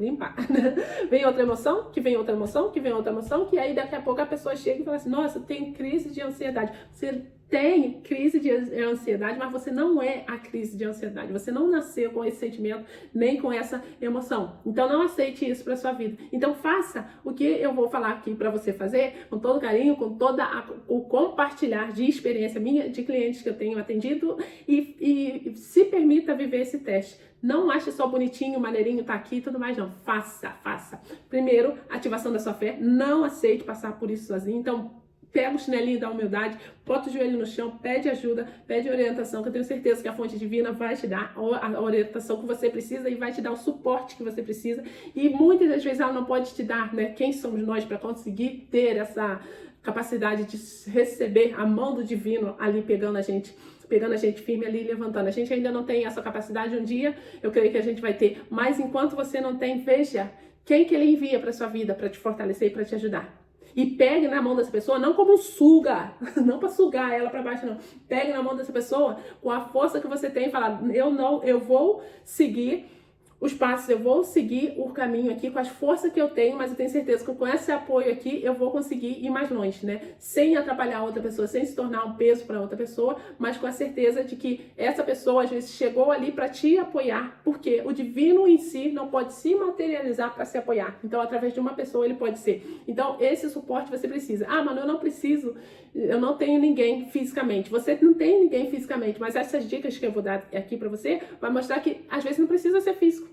Speaker 1: Vem outra emoção, que vem outra emoção, que aí daqui a pouco a pessoa chega e fala assim, nossa, tem crise de ansiedade. Você tem crise de ansiedade, mas você não é a crise de ansiedade. Você não nasceu com esse sentimento, nem com essa emoção. Então não aceite isso para sua vida. Então faça o que eu vou falar aqui para você fazer, com todo carinho, com todo o compartilhar de experiência minha, de clientes que eu tenho atendido, e se permita viver esse teste. Não ache só bonitinho, maneirinho, tá aqui e tudo mais, não. Faça. Primeiro, ativação da sua fé. Não aceite passar por isso sozinho. Então, pega o chinelinho da humildade, bota o joelho no chão, pede ajuda, pede orientação, que eu tenho certeza que a fonte divina vai te dar a orientação que você precisa e vai te dar o suporte que você precisa. E muitas das vezes ela não pode te dar, né? Quem somos nós para conseguir ter essa capacidade de receber a mão do divino ali pegando a gente firme ali, levantando. A gente ainda não tem essa capacidade. Um dia eu creio que a gente vai ter, mas enquanto você não tem, veja quem que ele envia para sua vida para te fortalecer e para te ajudar. E pegue na mão dessa pessoa, não como suga, não para sugar ela para baixo, não. Pegue na mão dessa pessoa com a força que você tem e falar, eu vou seguir os passos, eu vou seguir o caminho aqui com as forças que eu tenho, mas eu tenho certeza que com esse apoio aqui eu vou conseguir ir mais longe, né? Sem atrapalhar outra pessoa, sem se tornar um peso para outra pessoa, mas com a certeza de que essa pessoa às vezes chegou ali para te apoiar, porque o divino em si não pode se materializar para se apoiar. Então, através de uma pessoa ele pode ser. Então, esse suporte você precisa. Mano, eu não preciso, eu não tenho ninguém fisicamente. Você não tem ninguém fisicamente, mas essas dicas que eu vou dar aqui para você vai mostrar que às vezes não precisa ser físico.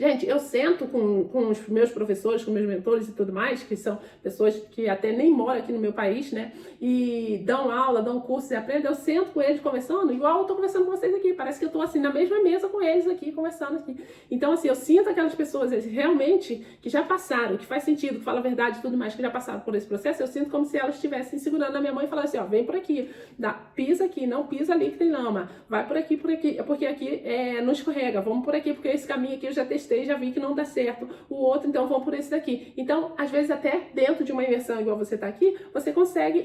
Speaker 1: Gente, eu sento com os meus professores, com meus mentores e tudo mais, que são pessoas que até nem moram aqui no meu país, né? E dão aula, dão curso e aprendem. Eu sento com eles conversando, igual eu tô conversando com vocês aqui. Parece que eu tô assim na mesma mesa com eles aqui, conversando aqui. Então, assim, eu sinto aquelas pessoas realmente que já passaram, que faz sentido, que fala a verdade e tudo mais, que já passaram por esse processo. Eu sinto como se elas estivessem segurando a minha mão e falando assim, ó, vem por aqui, pisa aqui, não pisa ali que tem lama, vai por aqui, porque aqui não escorrega, vamos por aqui, porque esse caminho aqui eu já testei, já vi que não dá certo, o outro, então vamos por esse daqui. Então, às vezes até dentro de uma imersão igual você tá aqui, você consegue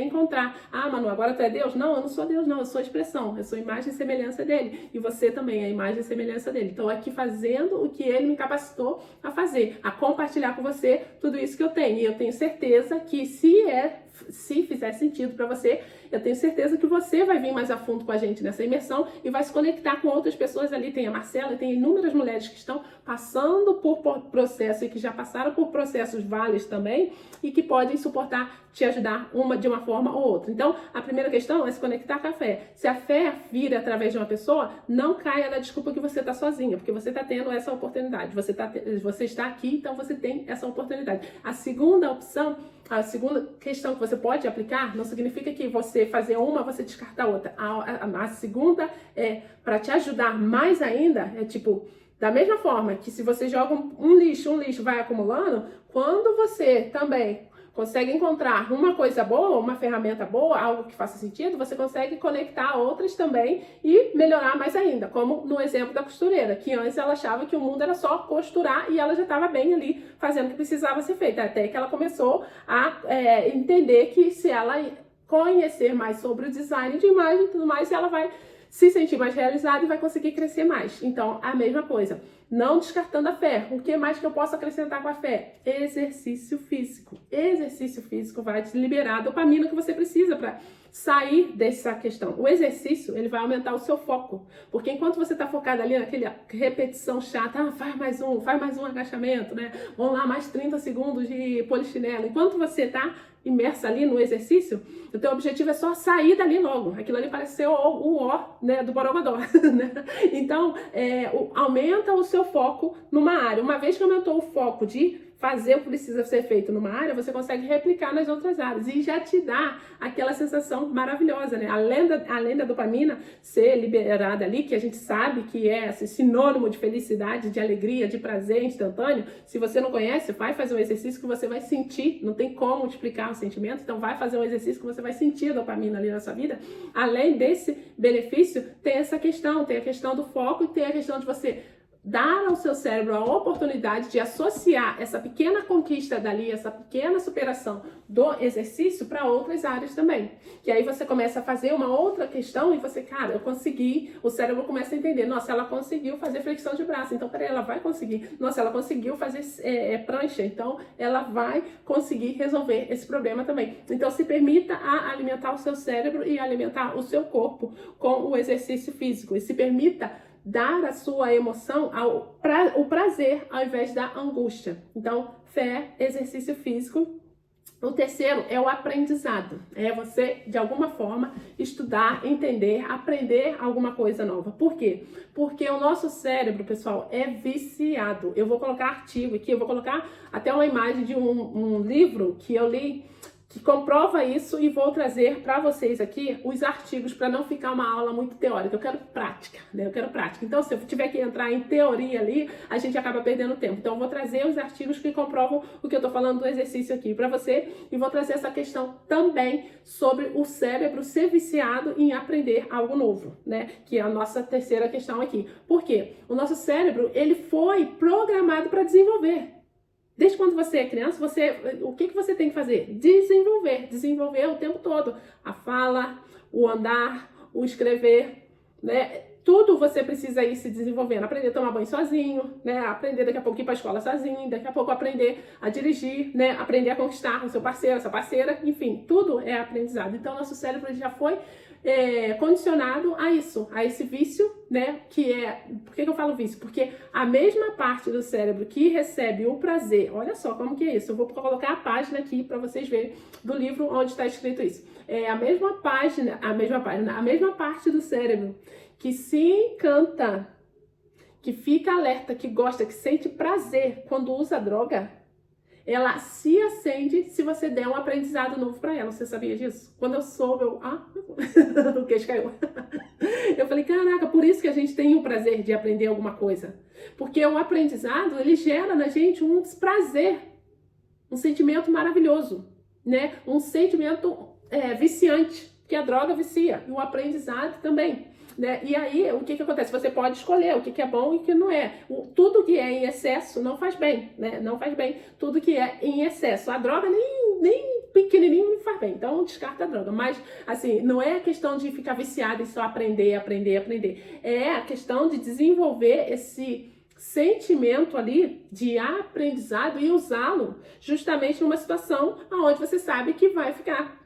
Speaker 1: encontrar, ah, Manu, agora tu é Deus? Não, eu não sou Deus não, eu sou expressão, eu sou imagem e semelhança dele, e você também é imagem e semelhança dele. Então, aqui fazendo o que ele me capacitou a fazer, a compartilhar com você tudo isso que eu tenho, e eu tenho certeza que se fizer sentido para você, eu tenho certeza que você vai vir mais a fundo com a gente nessa imersão e vai se conectar com outras pessoas ali. Tem a Marcela, tem inúmeras mulheres que estão passando por processo e que já passaram por processos válidos também e que podem suportar, te ajudar de uma forma ou outra. Então, a primeira questão é se conectar com a fé. Se a fé vir através de uma pessoa, não caia na desculpa que você está sozinha, porque você está tendo essa oportunidade. Você está aqui, então você tem essa oportunidade. A segunda questão que você pode aplicar não significa que você fazer uma, você descartar a outra. A segunda é para te ajudar mais ainda, é tipo, da mesma forma que se você joga um lixo vai acumulando, quando você também consegue encontrar uma coisa boa, uma ferramenta boa, algo que faça sentido, você consegue conectar outras também e melhorar mais ainda, como no exemplo da costureira, que antes ela achava que o mundo era só costurar e ela já estava bem ali fazendo o que precisava ser feito, até que ela começou a entender que se ela conhecer mais sobre o design de imagem e tudo mais, ela vai se sentir mais realizada e vai conseguir crescer mais. Então, a mesma coisa. Não descartando a fé. O que mais que eu posso acrescentar com a fé? Exercício físico. Exercício físico vai te liberar a dopamina que você precisa para sair dessa questão. O exercício, ele vai aumentar o seu foco. Porque enquanto você está focado ali naquela repetição chata, faz mais um agachamento, né? Vamos lá, mais 30 segundos de polichinelo. Enquanto você está imersa ali no exercício, o teu objetivo é só sair dali logo. Aquilo ali parece ser o ó, né, do Borogodó, né? Então, aumenta o seu foco numa área. Uma vez que aumentou o foco de fazer o que precisa ser feito numa área, você consegue replicar nas outras áreas e já te dá aquela sensação maravilhosa, né? Além da dopamina ser liberada ali, que a gente sabe que é assim, sinônimo de felicidade, de alegria, de prazer instantâneo. Se você não conhece, vai fazer um exercício que você vai sentir, não tem como explicar o sentimento, então vai fazer um exercício que você vai sentir a dopamina ali na sua vida. Além desse benefício, tem essa questão, tem a questão do foco e tem a questão de você dar ao seu cérebro a oportunidade de associar essa pequena conquista dali, essa pequena superação do exercício para outras áreas também. Que aí você começa a fazer uma outra questão e você, cara, eu consegui, o cérebro começa a entender, nossa, ela conseguiu fazer flexão de braço, então peraí, ela vai conseguir. Nossa, ela conseguiu fazer prancha, então ela vai conseguir resolver esse problema também. Então se permita a alimentar o seu cérebro e alimentar o seu corpo com o exercício físico. E se permita dar a sua emoção o prazer ao invés da angústia. Então, fé, exercício físico. O terceiro é o aprendizado. É você, de alguma forma, estudar, entender, aprender alguma coisa nova. Por quê? Porque o nosso cérebro, pessoal, é viciado. Eu vou colocar artigo aqui, eu vou colocar até uma imagem de um livro que eu li, que comprova isso, e vou trazer para vocês aqui os artigos para não ficar uma aula muito teórica. Eu quero prática, né? Eu quero prática. Então, se eu tiver que entrar em teoria ali, a gente acaba perdendo tempo. Então, eu vou trazer os artigos que comprovam o que eu estou falando do exercício aqui para você e vou trazer essa questão também sobre o cérebro ser viciado em aprender algo novo, né? Que é a nossa terceira questão aqui. Por quê? O nosso cérebro, ele foi programado para desenvolver. Desde quando você é criança, o que você tem que fazer? Desenvolver o tempo todo. A fala, o andar, o escrever, né? Tudo você precisa ir se desenvolvendo. Aprender a tomar banho sozinho, né? Aprender daqui a pouco ir para a escola sozinho, daqui a pouco aprender a dirigir, né? Aprender a conquistar o seu parceiro, a sua parceira, enfim, tudo é aprendizado. Então, nosso cérebro já foi condicionado a isso, a esse vício, né? Que é, por que eu falo vício? Porque a mesma parte do cérebro que recebe o prazer, olha só como que é isso, eu vou colocar a página aqui para vocês verem do livro onde está escrito isso. É a mesma parte do cérebro que se encanta, que fica alerta, que gosta, que sente prazer quando usa droga, ela se acende se você der um aprendizado novo para ela. Você sabia disso? Quando eu soube, o queixo caiu. Eu falei, caraca, por isso que a gente tem o prazer de aprender alguma coisa. Porque o aprendizado, ele gera na gente um prazer, um sentimento maravilhoso, né? Um sentimento viciante, que a droga vicia, e o aprendizado também. Né? E aí, o que acontece? Você pode escolher o que é bom e o que não é. Tudo que é em excesso não faz bem, né? Não faz bem tudo que é em excesso. A droga nem pequenininho não faz bem, então descarta a droga. Mas, assim, não é a questão de ficar viciado em só aprender. É a questão de desenvolver esse sentimento ali de aprendizado e usá-lo justamente numa situação onde você sabe que vai ficar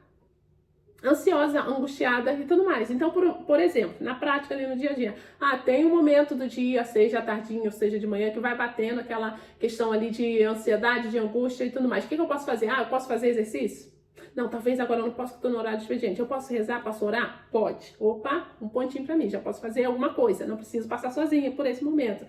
Speaker 1: ansiosa, angustiada e tudo mais. Então, por exemplo, na prática ali no dia a dia, tem um momento do dia, seja tardinho ou seja de manhã, que vai batendo aquela questão ali de ansiedade, de angústia e tudo mais. O que eu posso fazer? Eu posso fazer exercício? Não, talvez agora eu não posso, porque eu tô no horário de expediente. Eu posso rezar, posso orar? Pode. Opa, um pontinho pra mim, já posso fazer alguma coisa, não preciso passar sozinha por esse momento.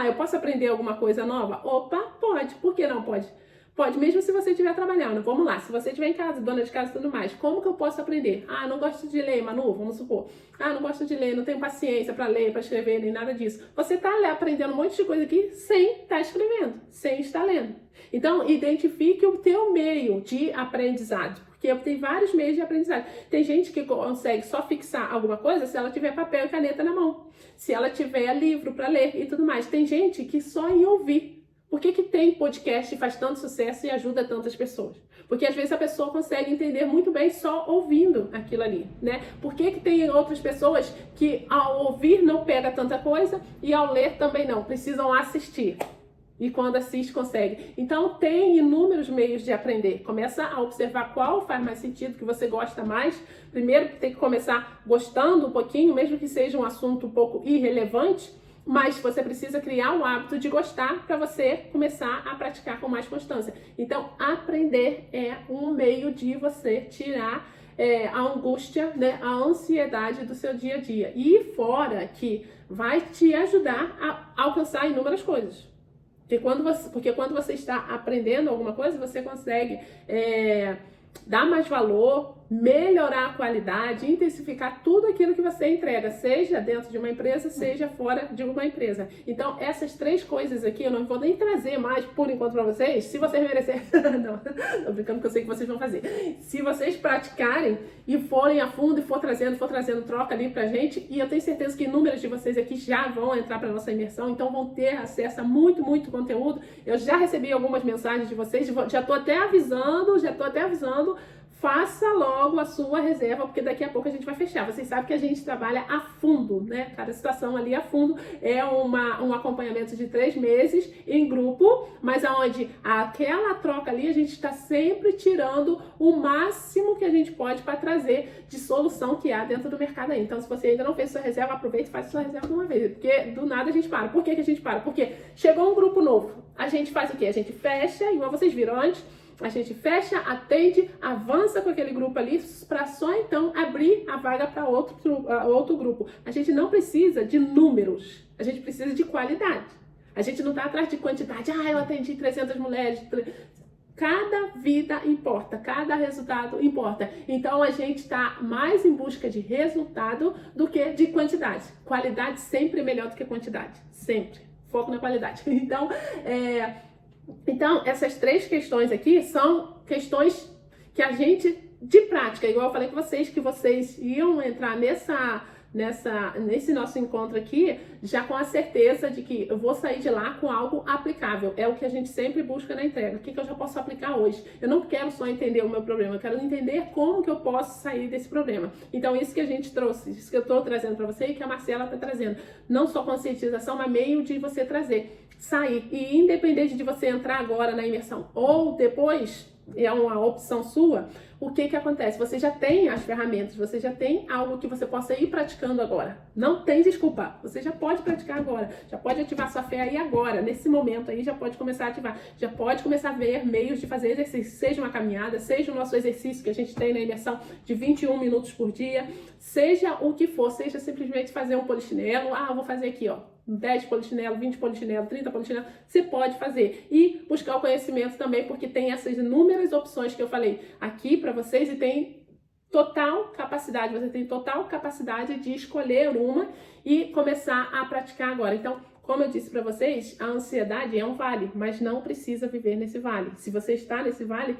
Speaker 1: Eu posso aprender alguma coisa nova? Opa, pode. Por que não pode? Pode, mesmo se você estiver trabalhando. Vamos lá, se você estiver em casa, dona de casa e tudo mais, como que eu posso aprender? Não gosto de ler, Manu, vamos supor. Não gosto de ler, não tenho paciência para ler, para escrever, nem nada disso. Você tá aprendendo um monte de coisa aqui sem estar escrevendo, sem estar lendo. Então, identifique o teu meio de aprendizado, porque tem vários meios de aprendizado. Tem gente que consegue só fixar alguma coisa se ela tiver papel e caneta na mão, se ela tiver livro para ler e tudo mais. Tem gente que só em ouvir. Por que tem podcast e faz tanto sucesso e ajuda tantas pessoas? Porque às vezes a pessoa consegue entender muito bem só ouvindo aquilo ali, né? Por que tem outras pessoas que ao ouvir não pega tanta coisa e ao ler também não? Precisam assistir. E quando assiste, consegue. Então, tem inúmeros meios de aprender. Começa a observar qual faz mais sentido, que você gosta mais. Primeiro, tem que começar gostando um pouquinho, mesmo que seja um assunto um pouco irrelevante. Mas você precisa criar o hábito de gostar para você começar a praticar com mais constância. Então, aprender é um meio de você tirar a angústia, né, a ansiedade do seu dia a dia. E fora que vai te ajudar a alcançar inúmeras coisas. Porque quando você está aprendendo alguma coisa, você consegue dar mais valor, melhorar a qualidade, intensificar tudo aquilo que você entrega, seja dentro de uma empresa, seja fora de uma empresa. Então, essas três coisas aqui, eu não vou nem trazer mais por enquanto para vocês, se vocês merecerem. Não, tô brincando que eu sei que vocês vão fazer. Se vocês praticarem e forem a fundo e for trazendo troca ali pra gente, e eu tenho certeza que inúmeros de vocês aqui já vão entrar para nossa imersão, então vão ter acesso a muito conteúdo. Eu já recebi algumas mensagens de vocês, já tô até avisando, faça logo a sua reserva, porque daqui a pouco a gente vai fechar. Vocês sabem que a gente trabalha a fundo, né? Cada situação ali a fundo é um acompanhamento de 3 meses em grupo, mas aonde aquela troca ali a gente está sempre tirando o máximo que a gente pode para trazer de solução que há dentro do mercado aí. Então, se você ainda não fez sua reserva, aproveite e faça sua reserva de uma vez, porque do nada a gente para. Por que a gente para? Porque chegou um grupo novo. A gente faz o quê? A gente fecha, igual vocês viram antes, a gente fecha, atende, avança com aquele grupo ali para só então abrir a vaga para outro grupo. A gente não precisa de números, a gente precisa de qualidade. A gente não está atrás de quantidade. Eu atendi 300 mulheres. Cada vida importa, cada resultado importa. Então a gente está mais em busca de resultado do que de quantidade. Qualidade sempre é melhor do que quantidade, sempre. Foco na qualidade. Então, essas 3 questões aqui são questões que a gente, de prática, igual eu falei com vocês, que vocês iam entrar nesse nosso encontro aqui, já com a certeza de que eu vou sair de lá com algo aplicável. É o que a gente sempre busca na entrega. O que eu já posso aplicar hoje? Eu não quero só entender o meu problema, eu quero entender como que eu posso sair desse problema. Então, isso que a gente trouxe, isso que eu estou trazendo para você e que a Marcela está trazendo. Não só conscientização, mas meio de você sair. E independente de você entrar agora na imersão ou depois, é uma opção sua, o que que acontece? Você já tem as ferramentas, você já tem algo que você possa ir praticando agora. Não tem desculpa, você já pode praticar agora, já pode ativar sua fé aí agora, nesse momento aí já pode começar a ativar, já pode começar a ver meios de fazer exercício, seja uma caminhada, seja o nosso exercício que a gente tem na imersão de 21 minutos por dia, seja o que for, seja simplesmente fazer um polichinelo, eu vou fazer aqui, 10 polichinelo, 20 polichinelo, 30 polichinelo, você pode fazer. E buscar o conhecimento também, porque tem essas inúmeras opções que eu falei aqui para vocês e tem total capacidade, você tem total capacidade de escolher uma e começar a praticar agora. Então, como eu disse para vocês, a ansiedade é um vale, mas não precisa viver nesse vale. Se você está nesse vale,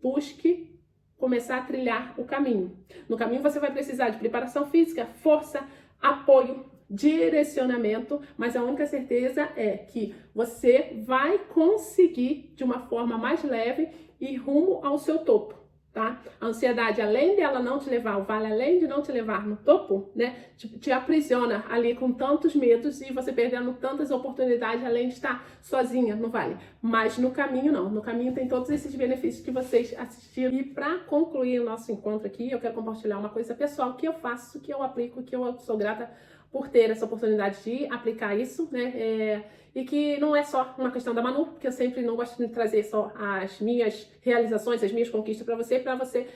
Speaker 1: busque começar a trilhar o caminho. No caminho você vai precisar de preparação física, força, apoio, direcionamento, mas a única certeza é que você vai conseguir de uma forma mais leve ir rumo ao seu topo, tá? A ansiedade, além dela não te levar ao vale, além de não te levar no topo, né, te aprisiona ali com tantos medos e você perdendo tantas oportunidades, além de estar sozinha no vale. Mas no caminho não, no caminho tem todos esses benefícios que vocês assistiram. E para concluir o nosso encontro aqui, eu quero compartilhar uma coisa pessoal que eu faço, que eu aplico, que eu sou grata por ter essa oportunidade de aplicar isso, né? E que não é só uma questão da Manu, porque eu sempre não gosto de trazer só as minhas realizações, as minhas conquistas para você,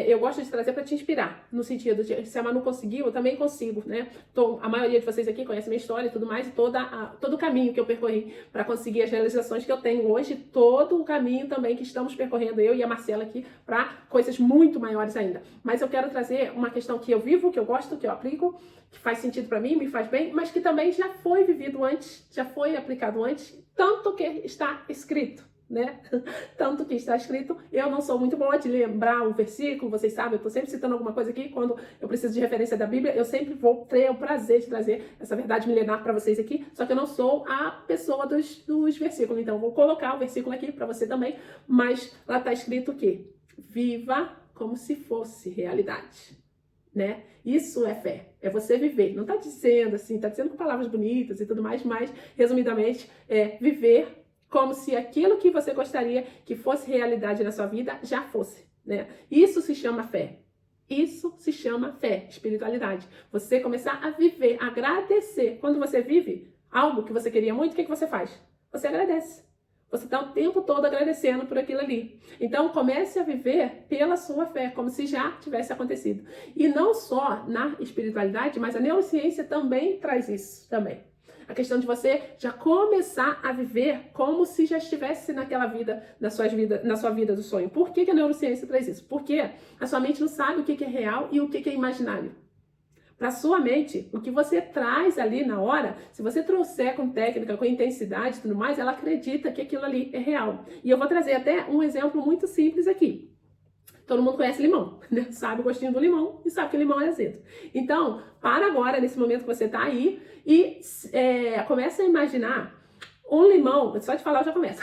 Speaker 1: eu gosto de trazer para te inspirar, no sentido de, se a Manu conseguiu, eu também consigo, né? Então, a maioria de vocês aqui conhece minha história e tudo mais, e todo o caminho que eu percorri para conseguir as realizações que eu tenho hoje, todo o caminho também que estamos percorrendo, eu e a Marcela aqui, para coisas muito maiores ainda. Mas eu quero trazer uma questão que eu vivo, que eu gosto, que eu aplico, que faz sentido para mim, me faz bem, mas que também já foi vivido antes, já foi aplicado antes, tanto que está escrito, né? Tanto que está escrito. Eu não sou muito boa de lembrar o versículo, vocês sabem, eu estou sempre citando alguma coisa aqui, quando eu preciso de referência da Bíblia, eu sempre vou ter o prazer de trazer essa verdade milenar para vocês aqui, só que eu não sou a pessoa dos versículos, então eu vou colocar o versículo aqui para você também, mas lá está escrito que viva como se fosse realidade. Né? Isso é fé, é você viver. Não está dizendo assim, está dizendo com palavras bonitas e tudo mais, mas resumidamente é viver como se aquilo que você gostaria que fosse realidade na sua vida já fosse, né? Isso se chama fé. Isso se chama fé, espiritualidade. Você começar a viver, agradecer. Quando você vive algo que você queria muito, o que você faz? Você agradece. Você está o tempo todo agradecendo por aquilo ali. Então, comece a viver pela sua fé, como se já tivesse acontecido. E não só na espiritualidade, mas a neurociência também traz isso também. A questão de você já começar a viver como se já estivesse naquela vida, na sua vida do sonho. Por que a neurociência traz isso? Porque a sua mente não sabe o que é real e o que é imaginário. Para sua mente, o que você traz ali na hora, se você trouxer com técnica, com intensidade e tudo mais, ela acredita que aquilo ali é real. E eu vou trazer até um exemplo muito simples aqui. Todo mundo conhece limão, né? Sabe o gostinho do limão e sabe que limão é azedo. Então, para agora, nesse momento que você está aí, e começa a imaginar um limão, só de falar eu já começo.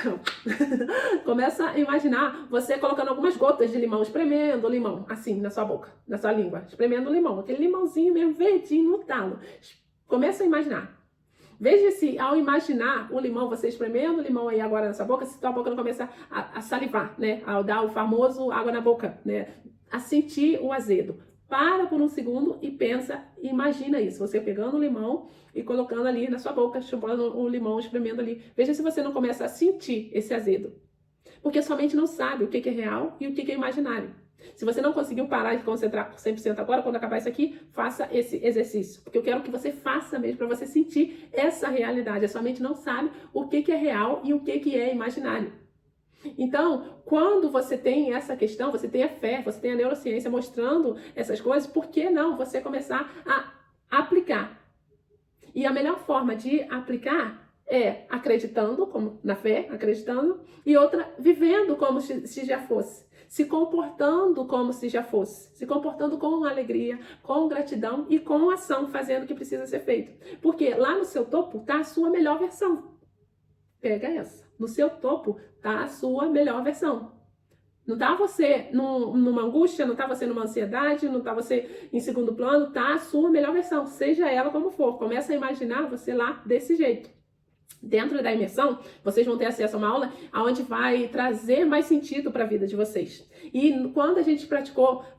Speaker 1: Começa a imaginar você colocando algumas gotas de limão, espremendo o limão, assim, na sua boca, na sua língua. Espremendo o limão, aquele limãozinho mesmo, verdinho no talo. Começa a imaginar. Veja se ao imaginar o limão, você espremendo o limão aí agora na sua boca, se sua boca não começa a salivar, né? A dar o famoso água na boca, né? A sentir o azedo. Para por um segundo e pensa, imagina isso, você pegando o limão e colocando ali na sua boca, chupando o limão, espremendo ali. Veja se você não começa a sentir esse azedo. Porque sua mente não sabe o que é real e o que é imaginário. Se você não conseguiu parar e concentrar por 100% agora, quando acabar isso aqui, faça esse exercício. Porque eu quero que você faça mesmo para você sentir essa realidade. A sua mente não sabe o que é real e o que é imaginário. Então, quando você tem essa questão, você tem a fé, você tem a neurociência mostrando essas coisas, por que não você começar a aplicar? E a melhor forma de aplicar é acreditando, como na fé, acreditando, e outra, vivendo como se já fosse. Se comportando como se já fosse. Se comportando com alegria, com gratidão e com ação, fazendo o que precisa ser feito. Porque lá no seu topo está a sua melhor versão. Pega essa. No seu topo está a sua melhor versão. Não está você numa angústia, não está você numa ansiedade, não está você em segundo plano, está a sua melhor versão, seja ela como for. Começa a imaginar você lá desse jeito. Dentro da imersão, vocês vão ter acesso a uma aula onde vai trazer mais sentido para a vida de vocês. E quando a gente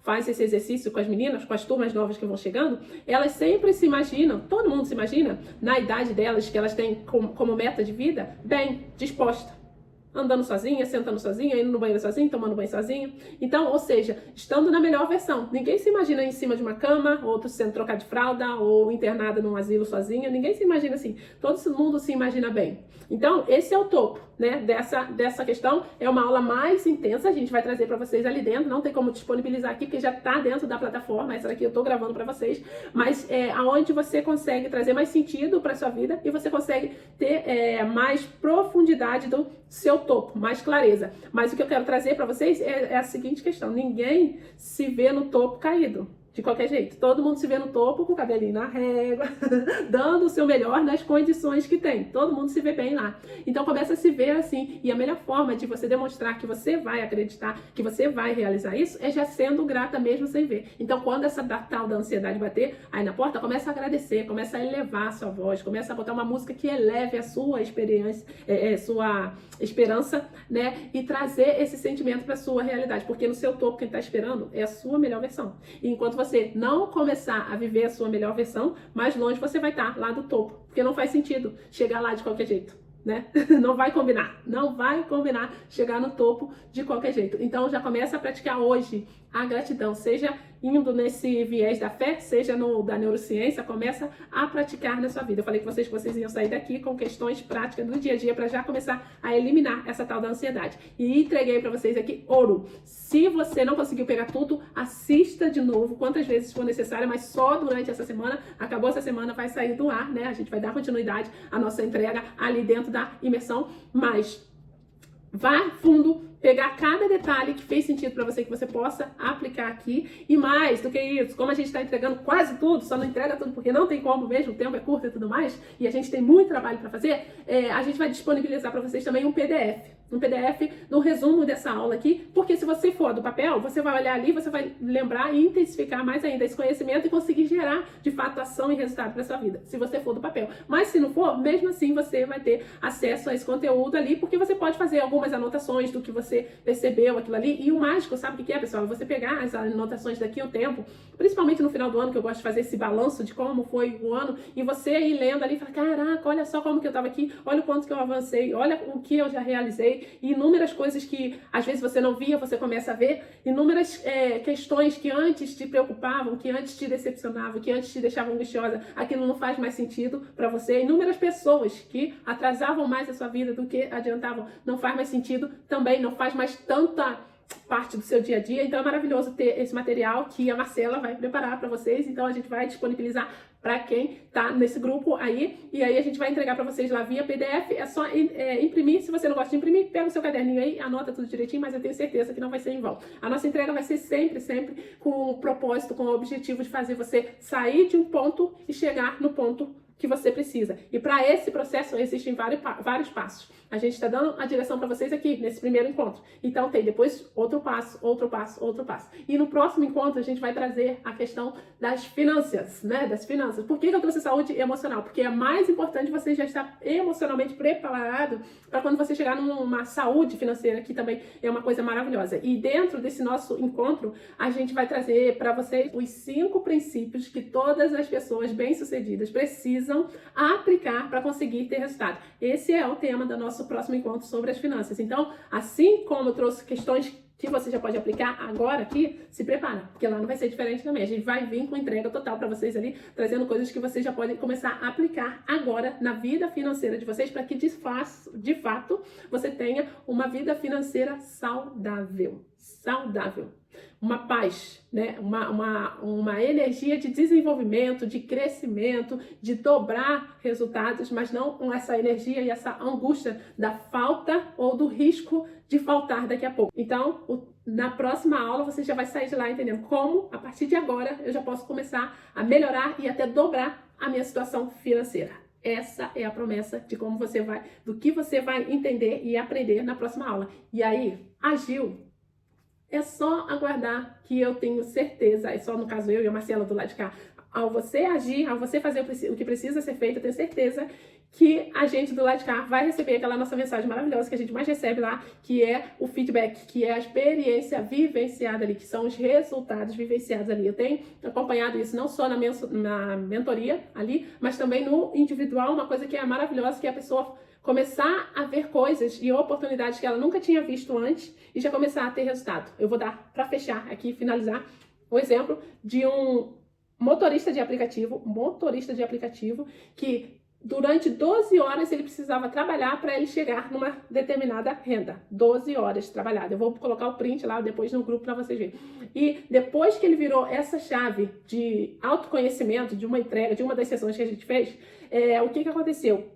Speaker 1: faz esse exercício com as meninas, com as turmas novas que vão chegando, elas sempre se imaginam, todo mundo se imagina, na idade delas, que elas têm como meta de vida, bem disposta. Andando sozinha, sentando sozinha, indo no banheiro sozinha, tomando banho sozinha. Então, ou seja, estando na melhor versão. Ninguém se imagina em cima de uma cama, outro sendo trocado de fralda, ou internada num asilo sozinha. Ninguém se imagina assim. Todo mundo se imagina bem. Então, esse é o topo, né, dessa questão. É uma aula mais intensa, a gente vai trazer para vocês ali dentro. Não tem como disponibilizar aqui, porque já está dentro da plataforma. Essa daqui eu estou gravando para vocês. Mas é aonde você consegue trazer mais sentido para sua vida e você consegue ter mais profundidade do seu topo, mais clareza. Mas o que eu quero trazer para vocês é a seguinte questão: ninguém se vê no topo caído. De qualquer jeito, todo mundo se vê no topo com o cabelinho na régua, dando o seu melhor nas condições que tem. Todo mundo se vê bem lá. Então começa a se ver assim. E a melhor forma de você demonstrar que você vai acreditar, que você vai realizar isso, é já sendo grata mesmo sem ver. Então quando essa tal da ansiedade bater aí na porta, começa a agradecer, começa a elevar a sua voz, começa a botar uma música que eleve a sua experiência, sua esperança, né? E trazer esse sentimento para sua realidade. Porque no seu topo, quem está esperando é a sua melhor versão. E enquanto você não começar a viver a sua melhor versão, mais longe você vai estar lá do topo. Porque não faz sentido chegar lá de qualquer jeito, né? Não vai combinar chegar no topo de qualquer jeito. Então já começa a praticar hoje a gratidão, seja indo nesse viés da fé, seja da neurociência, começa a praticar na sua vida. Eu falei com vocês que vocês iam sair daqui com questões práticas do dia a dia para já começar a eliminar essa tal da ansiedade. E entreguei para vocês aqui ouro. Se você não conseguiu pegar tudo, assista de novo quantas vezes for necessário, mas só durante essa semana. Acabou essa semana, vai sair do ar, né? A gente vai dar continuidade à nossa entrega ali dentro da imersão, mas vá fundo, pegar cada detalhe que fez sentido para você, que você possa aplicar aqui. E mais do que isso, como a gente está entregando quase tudo, só não entrega tudo porque não tem como mesmo, o tempo é curto e tudo mais, e a gente tem muito trabalho para fazer, a gente vai disponibilizar para vocês também um PDF do resumo dessa aula aqui, porque se você for do papel, você vai olhar ali, você vai lembrar e intensificar mais ainda esse conhecimento e conseguir gerar, de fato, ação e resultado para sua vida, se você for do papel. Mas se não for, mesmo assim, você vai ter acesso a esse conteúdo ali, porque você pode fazer algumas anotações do que você percebeu, aquilo ali. E o mágico, sabe o que é, pessoal? É você pegar as anotações daqui a um tempo, principalmente no final do ano, que eu gosto de fazer esse balanço de como foi o ano, e você ir lendo ali e falar, caraca, olha só como que eu tava aqui, olha o quanto que eu avancei, olha o que eu já realizei, e inúmeras coisas que às vezes você não via, você começa a ver, inúmeras questões que antes te preocupavam, que antes te decepcionavam, que antes te deixavam angustiosa, aquilo não faz mais sentido para você, inúmeras pessoas que atrasavam mais a sua vida do que adiantavam, não faz mais sentido, também não faz mais tanta parte do seu dia a dia. Então é maravilhoso ter esse material que a Marcela vai preparar para vocês. Então a gente vai disponibilizar para quem tá nesse grupo aí, e aí a gente vai entregar para vocês lá via PDF. É só imprimir. Se você não gosta de imprimir, pega o seu caderninho aí, anota tudo direitinho, mas eu tenho certeza que não vai ser em vão. A nossa entrega vai ser sempre com o propósito, com o objetivo de fazer você sair de um ponto e chegar no ponto que você precisa. E para esse processo existem vários passos. A gente está dando a direção para vocês aqui, nesse primeiro encontro. Então tem depois outro passo. E no próximo encontro a gente vai trazer a questão das finanças, né? Das finanças. Por que eu trouxe saúde emocional? Porque é mais importante você já estar emocionalmente preparado para quando você chegar numa saúde financeira, que também é uma coisa maravilhosa. E dentro desse nosso encontro, a gente vai trazer para vocês os 5 princípios que todas as pessoas bem-sucedidas precisam aplicar para conseguir ter resultado. Esse é o tema do nosso próximo encontro sobre as finanças. Então, assim como eu trouxe questões que você já pode aplicar agora aqui, se prepara, porque lá não vai ser diferente também. A gente vai vir com entrega total para vocês ali, trazendo coisas que vocês já podem começar a aplicar agora na vida financeira de vocês, para que de fato você tenha uma vida financeira saudável. Uma paz, né? Uma energia de desenvolvimento, de crescimento, de dobrar resultados, mas não com essa energia e essa angústia da falta ou do risco de faltar daqui a pouco. Então, na próxima aula você já vai sair de lá entendendo como, a partir de agora, eu já posso começar a melhorar e até dobrar a minha situação financeira. Essa é a promessa de como você vai, do que você vai entender e aprender na próxima aula. E aí, agiu? É só aguardar, que eu tenho certeza, é só no caso eu e a Marcela do lado de cá, ao você agir, ao você fazer o que precisa ser feito, eu tenho certeza que a gente do lado de cá vai receber aquela nossa mensagem maravilhosa que a gente mais recebe lá, que é o feedback, que é a experiência vivenciada ali, que são os resultados vivenciados ali. Eu tenho acompanhado isso não só na mentoria ali, mas também no individual, uma coisa que é maravilhosa, que é a pessoa começar a ver coisas e oportunidades que ela nunca tinha visto antes e já começar a ter resultado. Eu vou dar, para fechar aqui, finalizar, um exemplo de um motorista de aplicativo que durante 12 horas ele precisava trabalhar para ele chegar numa determinada renda. 12 horas trabalhado. Eu vou colocar o print lá depois no grupo para vocês verem. E depois que ele virou essa chave de autoconhecimento, de uma entrega, de uma das sessões que a gente fez, o que aconteceu?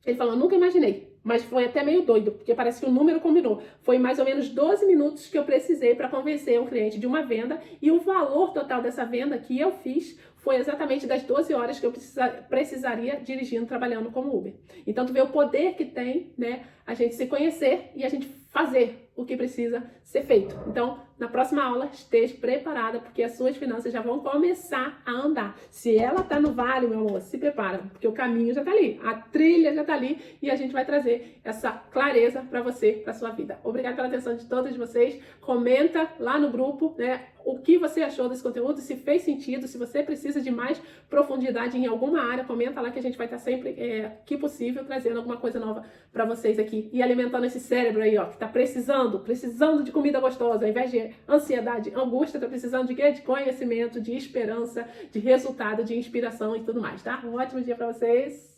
Speaker 1: Ele falou, nunca imaginei, mas foi até meio doido, porque parece que o número combinou. Foi mais ou menos 12 minutos que eu precisei para convencer um cliente de uma venda, e o valor total dessa venda que eu fiz foi exatamente das 12 horas que eu precisaria dirigindo, trabalhando como Uber. Então, tu vê o poder que tem, né, a gente se conhecer e a gente fazer o que precisa ser feito. Então, na próxima aula, esteja preparada, porque as suas finanças já vão começar a andar. Se ela tá no vale, meu amor, se prepara, porque o caminho já tá ali, a trilha já tá ali, e a gente vai trazer essa clareza para você, para sua vida. Obrigada pela atenção de todos vocês. Comenta lá no grupo, né, o que você achou desse conteúdo, se fez sentido, se você precisa de mais profundidade em alguma área, comenta lá que a gente vai estar sempre, que possível, trazendo alguma coisa nova para vocês aqui e alimentando esse cérebro aí, ó, que tá precisando de comida gostosa, ao invés de ansiedade, angústia, tá precisando de quê? De conhecimento, de esperança, de resultado, de inspiração e tudo mais, tá? Um ótimo dia para vocês.